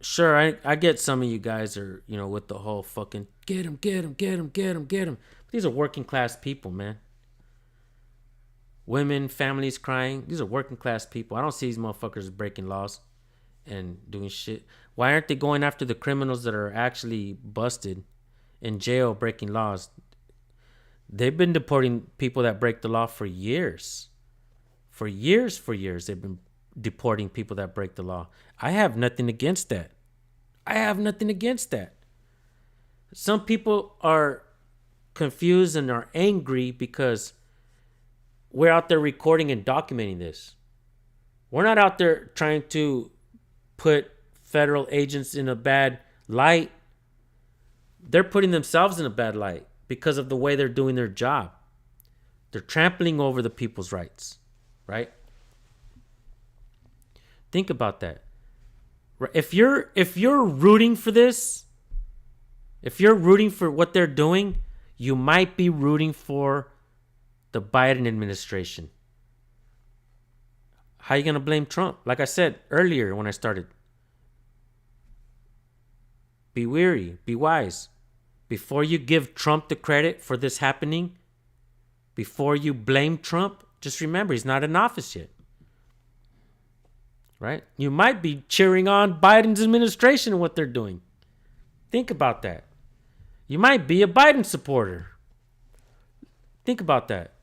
sure, I get some of you guys are, with the whole fucking get him, get him, get him, get him, get him. These are working class people, man. Women, families crying. These are working class people. I don't see these motherfuckers breaking laws and doing shit. Why aren't they going after the criminals that are actually busted in jail breaking laws? They've been deporting people that break the law for years. For years, they've been deporting people that break the law. I have nothing against that. Some people are confused and are angry because we're out there recording and documenting this. We're not out there trying to put federal agents in a bad light. They're putting themselves in a bad light because of the way they're doing their job. They're trampling over the people's rights, right? Think about that. If you're rooting for this, if you're rooting for what they're doing, you might be rooting for the Biden administration. How are you going to blame Trump? Like I said earlier when I started. Be wary, be wise. Before you give Trump the credit for this happening, before you blame Trump, just remember he's not in office yet. Right? You might be cheering on Biden's administration and what they're doing. Think about that. You might be a Biden supporter. Think about that.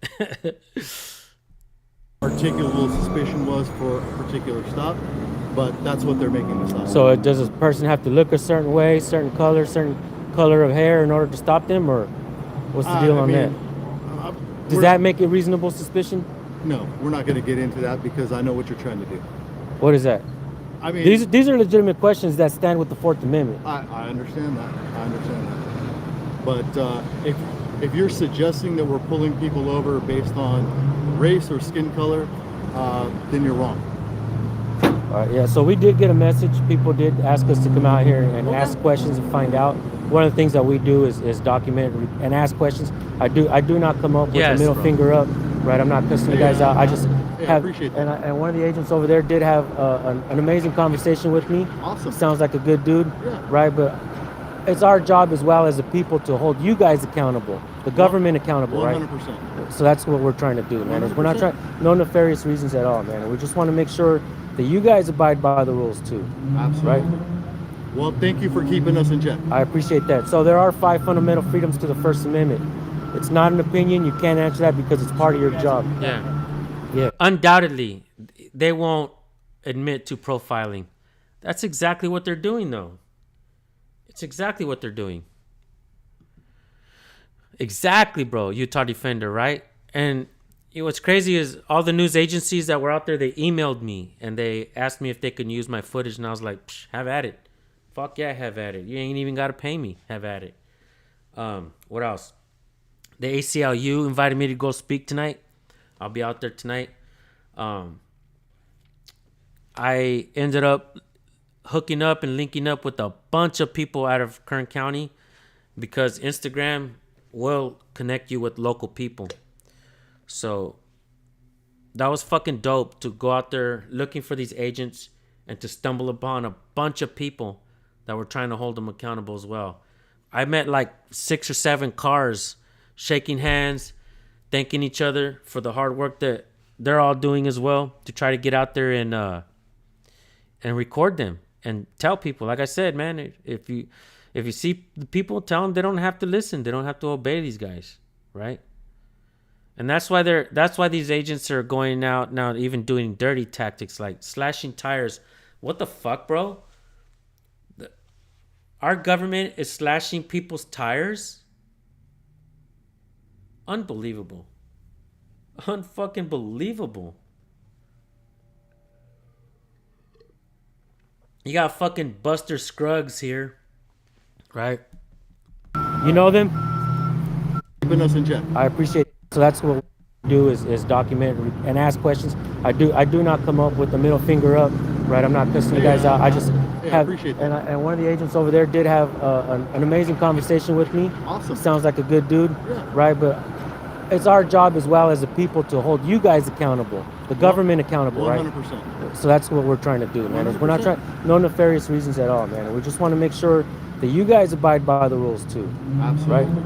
Articulable suspicion was for a particular stop, but that's what they're making the stop. So does a person have to look a certain way, certain color of hair in order to stop them, or what's the deal on that? Does that make it reasonable suspicion? No, we're not going to get into that because I know what you're trying to do. What is that? I mean, These are legitimate questions that stand with the Fourth Amendment. I understand that. But if you're suggesting that we're pulling people over based on race or skin color, then you're wrong. All right, yeah, so we did get a message. People did ask us to come out here and ask questions and find out. One of the things that we do is document and ask questions. I do not come up with the middle finger up, right? I'm not cussing you guys out. I just have, appreciate that. And one of the agents over there did have an amazing conversation with me. Awesome. Sounds like a good dude, Yeah. right? But it's our job as well as the people to hold you guys accountable, the government accountable, 100%. right? So that's what we're trying to do, man. We're not 100%. trying, no nefarious reasons at all, man. We just want to make sure that you guys abide by the rules too, Absolutely. right? Well, thank you for keeping us in check. I appreciate that. So there are 5 fundamental freedoms to the First Amendment. It's not an opinion. You can't answer that because it's part of your job. Yeah. Undoubtedly, they won't admit to profiling. That's exactly what they're doing, though. It's exactly what they're doing. Exactly, bro. Utah Defender, right? And what's crazy is all the news agencies that were out there, they emailed me and they asked me if they could use my footage. And I was like, have at it. Fuck yeah, have at it. You ain't even got to pay me. Have at it. What else? The ACLU invited me to go speak tonight. I'll be out there tonight. I ended up hooking up and linking up with a bunch of people out of Kern County because Instagram will connect you with local people. So that was fucking dope to go out there looking for these agents and to stumble upon a bunch of people that were trying to hold them accountable as well. I met like 6 or 7 cars shaking hands, thanking each other for the hard work that they're all doing as well to try to get out there and record them and tell people. Like I said, man, if you see the people, tell them they don't have to listen, they don't have to obey these guys, right? And that's why these agents are going out now, even doing dirty tactics like slashing tires. What the fuck, bro? Our government is slashing people's tires. Unbelievable. Unfucking believable. You got fucking Buster Scruggs here, right? You know them? keeping us in check. I appreciate it. So that's what we do is document and ask questions. I do not come up with the middle finger up, right? I'm not cussing you guys out. I just I have, appreciate that. and one of the agents over there did have an amazing conversation with me. Awesome. Sounds like a good dude, Yeah. right? But it's our job as well as the people to hold you guys accountable, the government accountable, right? 100%. So that's what we're trying to do, man. We're not 100%. trying, no nefarious reasons at all, man. We just want to make sure that you guys abide by the rules too, Absolutely. right?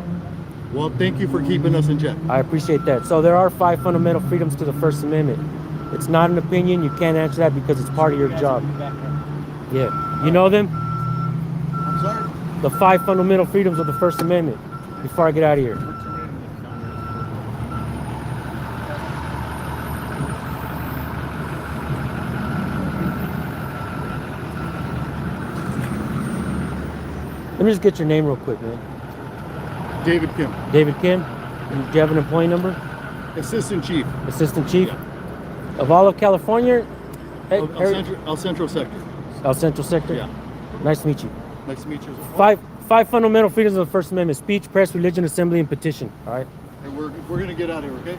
Well, thank you for keeping us in check. I appreciate that. So there are 5 fundamental freedoms to the First Amendment. It's not an opinion. You can't answer that because it's part of your job. Yeah. You know them? I'm sorry? The 5 fundamental freedoms of the First Amendment. Before I get out of here. Let me just get your name real quick, man. David Kim, David Kim. Do you have an employee number? Assistant Chief, Assistant Chief of all of California? El Centro Sector. El Central Sector? Yeah. Nice to meet you. Nice to meet you as well. Five fundamental freedoms of the First Amendment: speech, press, religion, assembly, and petition. All right. And we're going to get out of here, okay?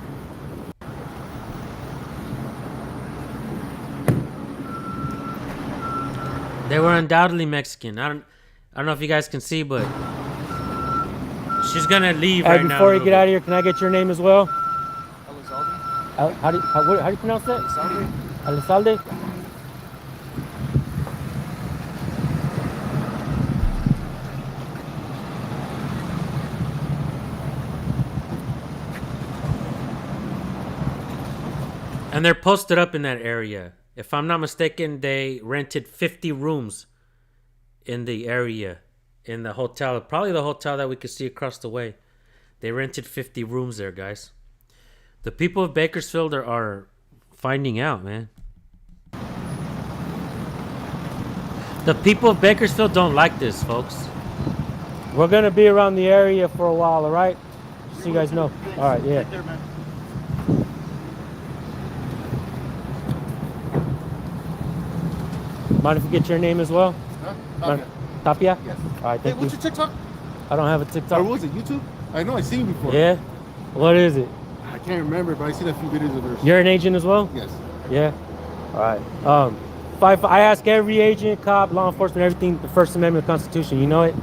They were undoubtedly Mexican. I don't know if you guys can see, but she's gonna leave right now. Before you get out of here, can I get your name as well? Elizalde? How do you pronounce that? Elizalde? Elizalde? And they're posted up in that area. If I'm not mistaken, they rented 50 rooms in the area, in the hotel. Probably the hotel that we could see across the way. They rented 50 rooms there, guys. The people of Bakersfield are finding out, man. The people of Bakersfield don't like this, folks. We're going to be around the area for a while, all right? Just so you guys know. All right, yeah. Take care, man. Mind if we get your name as well? Huh? Tapia? Yes. All right, Hey, thank what's you. your TikTok? I don't have a Or TikTok. what was it, YouTube? I know, I've seen you before. Yeah? What is it? I can't remember, but I've seen a few videos of yours. You're an agent as well? Yes. Yeah. All right. I ask every agent, cop, law enforcement, everything, the First Amendment of the Constitution. You know it?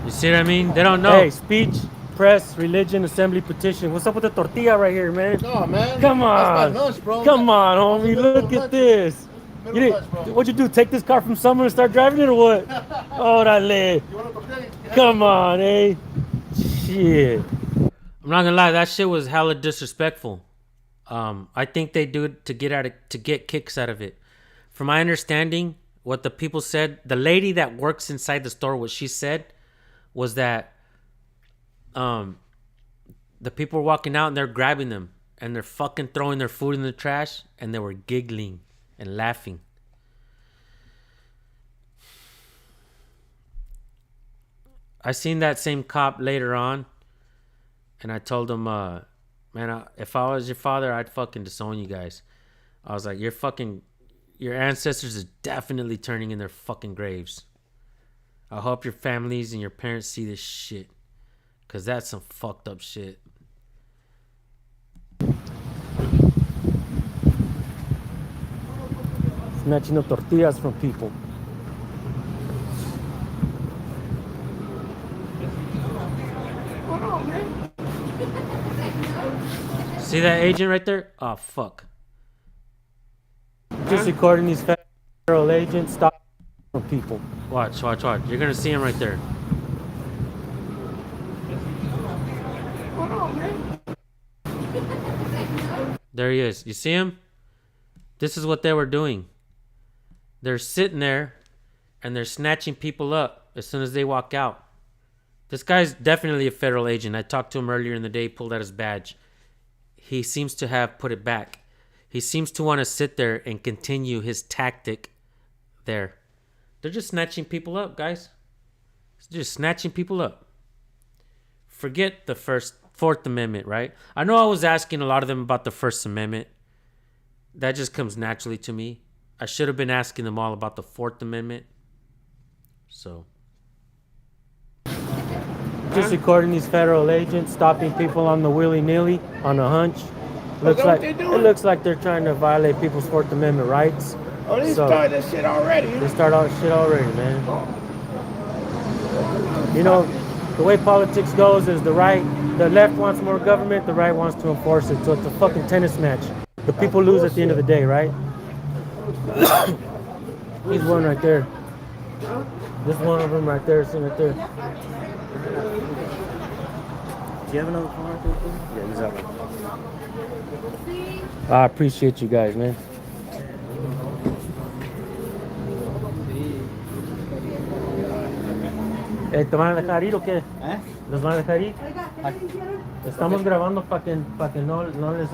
You see what I mean? They don't know. Hey, speech, press, religion, assembly, petition. What's up with the tortilla right here, man? No, man. Come on. That's my lunch, bro. Come on, homie. Middle Look at lunch. this. Middle You lunch, bro. what'd you do? Take this car from someone and start driving it or what? Orale. You want to okay? Come on, eh? Shit. I'm not gonna lie, that shit was hella disrespectful. I think they do it to get kicks out of it. From my understanding, what the people said, the lady that works inside the store, what she said was that the people were walking out and they're grabbing them and they're fucking throwing their food in the trash and they were giggling and laughing. I seen that same cop later on, and I told him, man, if I was your father, I'd fucking disown you guys. I was like, your ancestors are definitely turning in their fucking graves. I hope your families and your parents see this shit, cause that's some fucked up shit. Snatching up tortillas from people. See that agent right there? Oh, fuck. Just recording these federal agents stop from people. Watch. You're gonna see him right there. There he is. You see him? This is what they were doing. They're sitting there and they're snatching people up as soon as they walk out. This guy's definitely a federal agent. I talked to him earlier in the day, pulled out his badge. He seems to have put it back. He seems to want to sit there and continue his tactic there. They're just snatching people up, guys. Just snatching people up. Forget the Fourth Amendment, right? I know I was asking a lot of them about the First Amendment. That just comes naturally to me. I should have been asking them all about the Fourth Amendment. So. just recording these federal agents stopping people on the willy-nilly on a hunch. Looks that like what they it doing? looks like they're trying to violate people's Fourth Amendment rights. Oh, they So- started that shit already. They start all shit already, man. You know, the way politics goes is the left wants more government, the right wants to enforce it. So it's a fucking tennis match. The people lose at the end of the day, right? He's one right there. This one of them right there, sitting right there. Do you have another phone right there? Yeah, he's out. I appreciate you guys, man. ¿Te van a dejar ir o qué? ¿Los van a dejar ir? Estamos grabando para que no les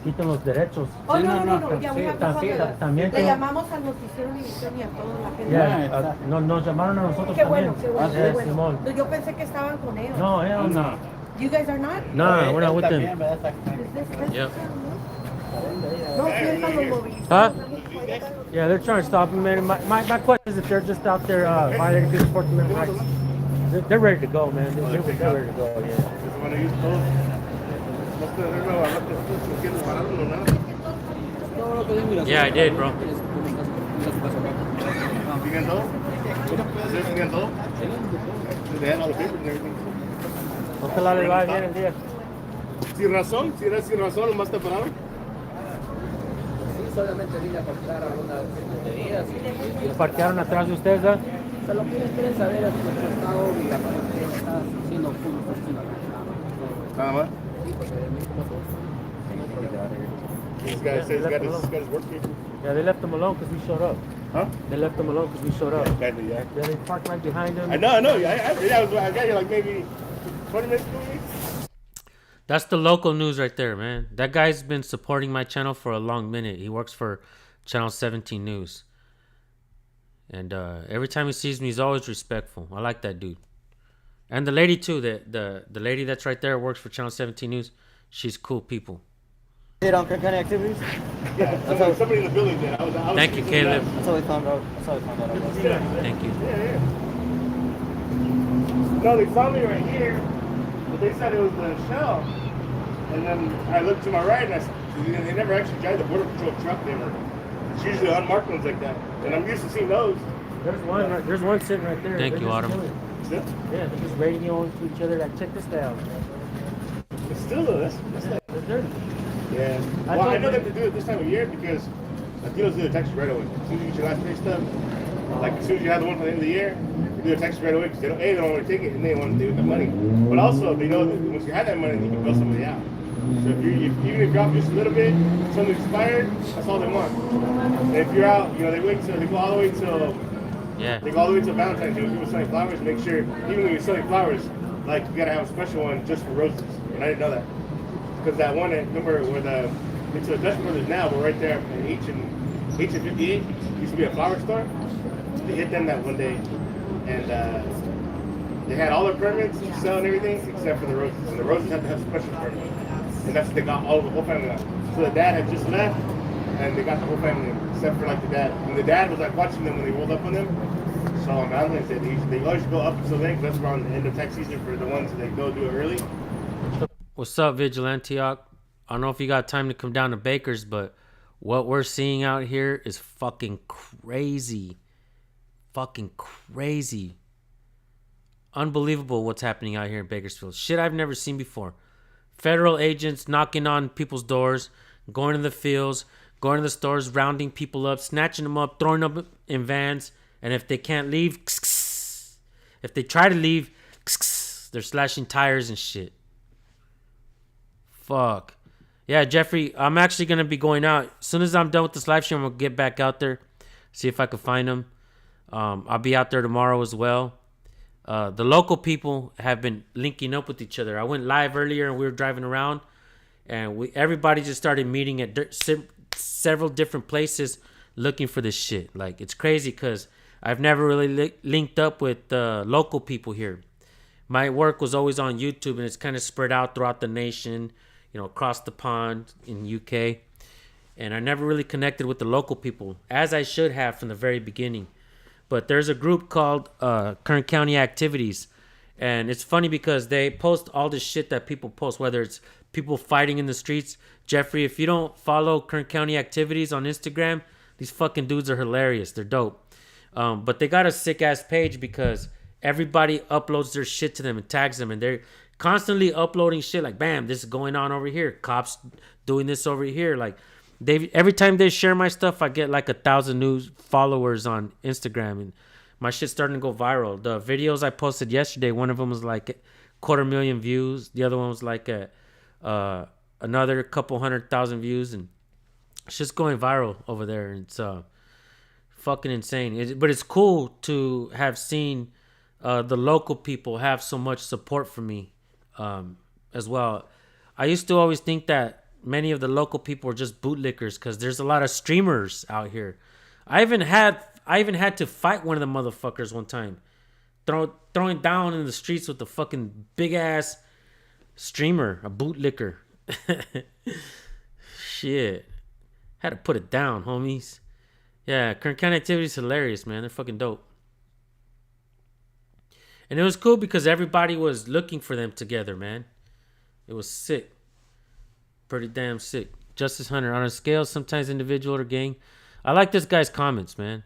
quiten los derechos. Oh, no, ya voy a pasar. También Le llamamos al noticiero Univisión y a toda la gente. Ya, nos llamaron a nosotros Qué bueno, también. qué bueno, qué bueno. Simón. No, yo pensé que estaban con ellos. No, hell no. You guys are not? No, we're not with them. Is this- Yep. No, sientan los movilistas. Huh? Yeah, they're trying to stop them, man. My question is if they're just out there violating people's Fourth Amendment rights. They're ready to go, man. They're ready to go, yeah. Yeah, I did, bro. ¿Siguen todo? ¿Ustedes siguen todo? They had all the papers and everything. Ojalá les vaya bien el día. Sin razón, si era sin razón, nomás te pararon. Solamente vine a comprar algunas tonterías y Parquearon atrás de ustedes, ¿eh? solo quieren saber si nuestro estado y la policía está haciendo funcionar. Nada más. This guy says he's got his work paper. Yeah, they left them alone because we showed up. Huh? They left them alone because we showed up. Kinda, yeah. Yeah, they parked right behind them. I know. Yeah, I got here like maybe 20 minutes ago. That's the local news right there, man. That guy's been supporting my channel for a long minute. He works for Channel 17 News. And every time he sees me, he's always respectful. I like that dude. And the lady, too. The lady that's right there works for Channel 17 News. She's cool people. Did on Kern County activities? Yeah, somebody in the building did. I was Thank you, Caleb. That's how we found out. That's how we found out. About it. Thank you. Yeah. No, they saw me right here, but they said it was the shell. And then I looked to my right, and they never actually drive the border patrol truck. It's usually unmarked ones like that, and I'm used to seeing those. There's one sitting right there. Thank They're you, just Autumn. chilling. Still, Yeah, they're just radioing to each other like, check this out. but still though, that's like, They're dirty. yeah. I Well, I told know you. that they do it this time of year because Latinos do the taxes right away. As soon as you get your last pay stub, like as soon as you have the one for the end of the year, they do the taxes right away because they don't want to take it and they want to do the money. But also they know that once you have that money, you can bill somebody out. So even if you're off just a little bit, something expired, that's all they want. And if you're out, they go all the way till Yeah. they go all the way till Valentine's Day when people selling flowers. Make sure even when you're selling flowers, like you gotta have a special one just for roses. And I didn't know that because that one, remember where it's a Dutch Brothers now, but right there in H and 58 used to be a flower store. They hit them that one day, and they had all their permits to sell and everything except for the roses. And the roses have to have special permits, and that's what they got all the whole family on. So the dad had just left, and they got the whole family except for like the dad. And the dad was like watching them when they rolled up on them. So on Valentine's Day, they always go up until then because that's around the end of tax season for the ones that go do it early. What's up, Vigilantioc? I don't know if you got time to come down to Baker's, but what we're seeing out here is fucking crazy. Fucking crazy. Unbelievable what's happening out here in Bakersfield. Shit I've never seen before. Federal agents knocking on people's doors, going to the fields, going to the stores, rounding people up, snatching them up, throwing them in vans, and if they can't leave, if they try to leave, they're slashing tires and shit. Fuck. Yeah, Jeffrey, I'm actually going to be going out. As soon as I'm done with this live stream, I'm going to get back out there, see if I can find them. I'll be out there tomorrow as well. The local people have been linking up with each other. I went live earlier and we were driving around, and everybody just started meeting at several different places looking for this shit. Like, it's crazy because I've never really linked up with local people here. My work was always on YouTube, and it's kind of spread out throughout the nation, across the pond in UK. And I never really connected with the local people, as I should have from the very beginning. But there's a group called Kern County Activities, And it's funny because they post all this shit that people post, whether it's people fighting in the streets. Jeffrey, if you don't follow Kern County activities on Instagram, these fucking dudes are hilarious. They're dope. But they got a sick ass page because everybody uploads their shit to them and tags them, and they're constantly uploading shit like, bam, this is going on over here. Cops doing this over here. Like, they every time they share my stuff, I get like 1,000 new followers on Instagram, and my shit's starting to go viral. The videos I posted yesterday, one of them was like 250,000 views. The other one was like another couple 100,000 views, and it's just going viral over there. And it's fucking insane. But it's cool to have seen the local people have so much support for me as well. I used to always think that many of the local people were just bootlickers because there's a lot of streamers out here. I even had to fight one of the motherfuckers one time, throwing down in the streets with a fucking big ass streamer, a bootlicker. Shit, had to put it down, homies. Yeah, Kern County activity is hilarious, man. They're fucking dope. And it was cool because everybody was looking for them together, man. It was sick. Pretty damn sick. Justice Hunter, on a scale, sometimes individual or gang. I like this guy's comments, man.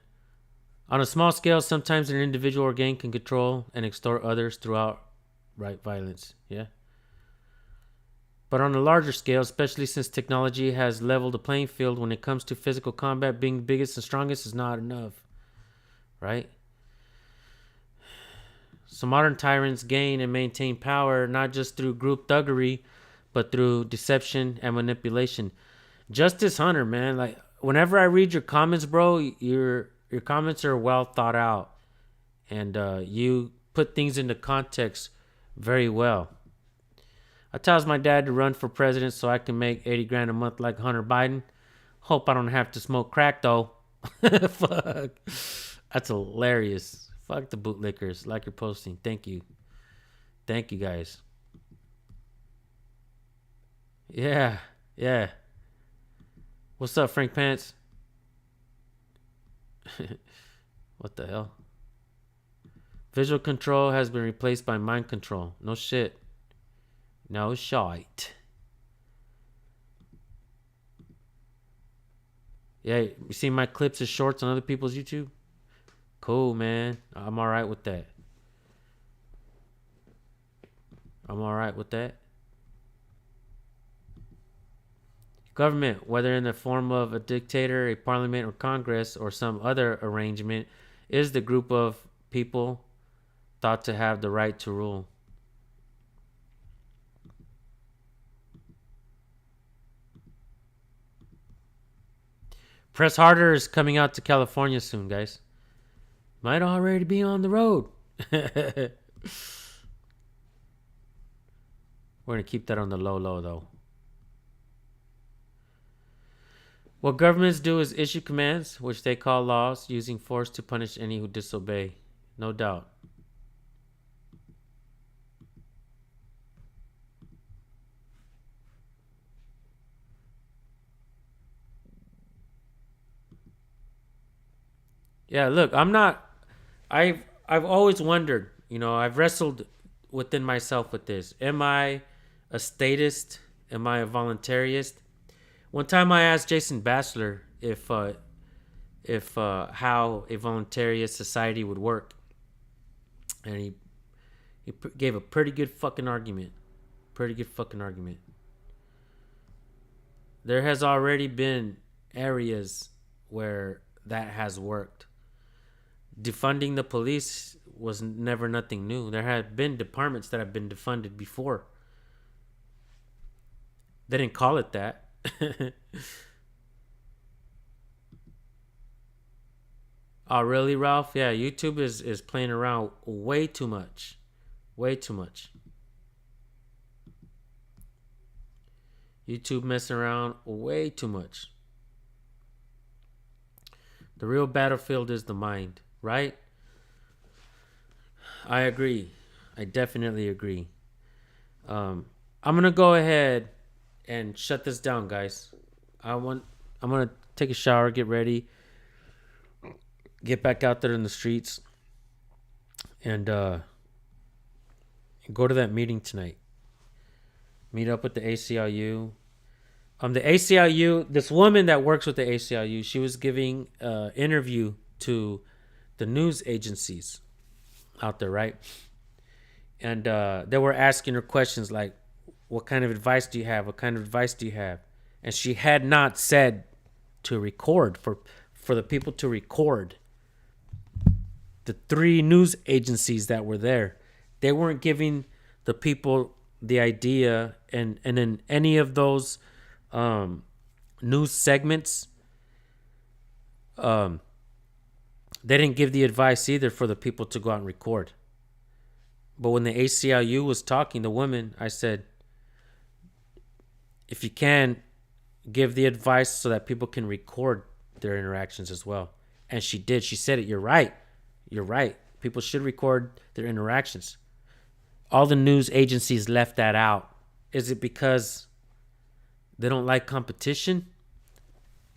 On a small scale, sometimes an individual or gang can control and extort others throughout right violence. Yeah. But on a larger scale, especially since technology has leveled the playing field when it comes to physical combat, being biggest and strongest is not enough. Right? So modern tyrants gain and maintain power not just through group thuggery, but through deception and manipulation. Justice Hunter, man, like whenever I read your comments, bro, your comments are well thought out, and you put things into context very well. I tells my dad to run for president so I can make 80 grand a month like Hunter Biden. Hope I don't have to smoke crack though. Fuck, that's hilarious. Fuck the bootlickers. Like you're posting. Thank you guys. Yeah. What's up, Frank Pants? What the hell? Visual control has been replaced by mind control. No shit. No shite. Yeah, you see my clips and shorts on other people's YouTube? Cool, man. I'm alright with that. Government, whether in the form of a dictator, a parliament, or Congress, or some other arrangement, is the group of people thought to have the right to rule. Press Harder is coming out to California soon, guys. Might already be on the road. We're going to keep that on the low, though. What governments do is issue commands, which they call laws, using force to punish any who disobey. No doubt. Yeah, look, I've always wondered, I've wrestled within myself with this. Am I a statist? Am I a voluntarist? One time I asked Jason Batchelor if how a voluntarist society would work, and he gave a pretty good fucking argument. There has already been areas where that has worked. Defunding the police was never nothing new. There have been departments that have been defunded before. They didn't call it that. Oh, really, Ralph? Yeah, YouTube is playing around way too much. YouTube messing around way too much. The real battlefield is the mind, right? I agree. I definitely agree. I'm gonna go ahead and shut this down, guys. I'm gonna take a shower, get ready, get back out there in the streets, and Go to that meeting tonight. Meet up with the ACLU. The ACLU, this woman that works with the ACLU, she was giving an interview to the news agencies out there, right? And they were asking her questions like, what kind of advice do you have? What kind of advice do you have? And she had not said to record, for the people to record. The 3 news agencies that were there, they weren't giving the people the idea, and in any of those news segments, they didn't give the advice either for the people to go out and record. But when the ACLU was talking, the woman, I said, if you can, give the advice so that people can record their interactions as well. And she did. She said it. You're right. You're right. People should record their interactions. All the news agencies left that out. Is it because they don't like competition?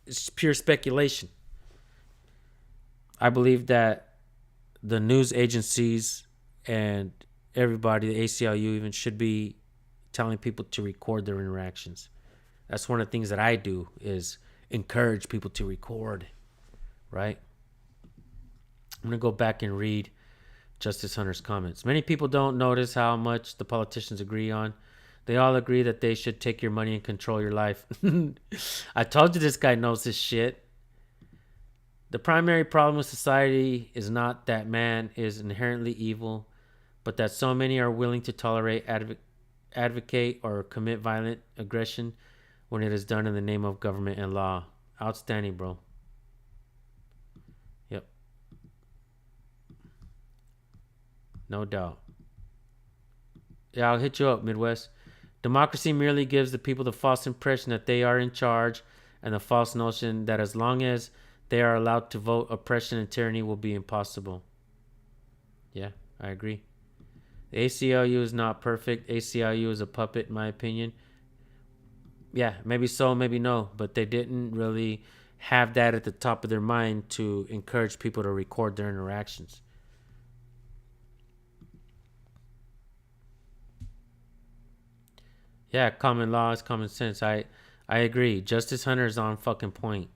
It's pure speculation. I believe that the news agencies and everybody, the ACLU even, should be telling people to record their interactions. That's one of the things that I do, is encourage people to record, right? I'm going to go back and read Justice Hunter's comments. Many people don't notice how much the politicians agree on. They all agree that they should take your money and control your life. I told you this guy knows this shit. The primary problem with society is not that man is inherently evil, but that so many are willing to tolerate, advocate, or commit violent aggression when it is done in the name of government and law. Outstanding, bro. Yep. No doubt. Yeah, I'll hit you up, Midwest. Democracy merely gives the people the false impression that they are in charge, and the false notion that as long as they are allowed to vote, oppression and tyranny will be impossible. Yeah, I agree. The ACLU is not perfect. ACLU is a puppet, in my opinion. Yeah, maybe so, maybe no. But they didn't really have that at the top of their mind to encourage people to record their interactions. Yeah, common law is common sense. I agree. Justice Hunter is on fucking point.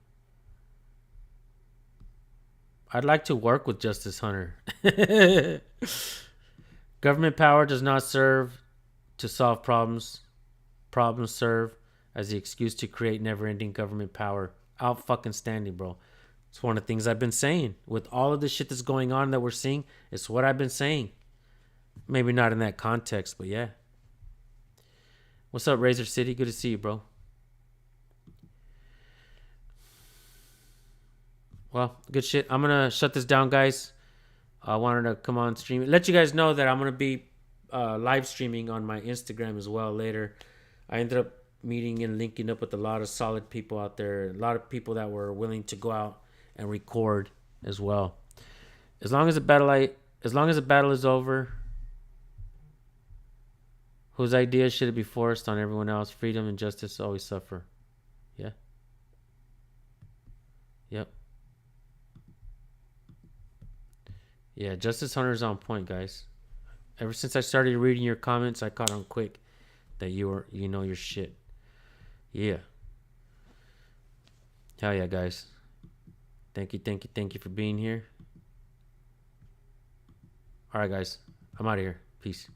I'd like to work with Justice Hunter. Government power does not serve to solve problems. Problems serve as the excuse to create never-ending government power. Out fucking standing, bro. It's one of the things I've been saying. With all of the shit that's going on that we're seeing, it's what I've been saying. Maybe not in that context, but yeah. What's up, Razor City? Good to see you, bro. Well, good shit. I'm going to shut this down, guys. I wanted to come on stream. Let you guys know that I'm going to be live streaming on my Instagram as well later. I ended up meeting and linking up with a lot of solid people out there. A lot of people that were willing to go out and record as well. As long as the battle is over, whose ideas should it be forced on everyone else? Freedom and justice always suffer. Yeah. Yep. Yeah, Justice Hunter's on point, guys. Ever since I started reading your comments, I caught on quick that you know your shit. Yeah. Hell yeah, guys. Thank you for being here. All right, guys. I'm out of here. Peace.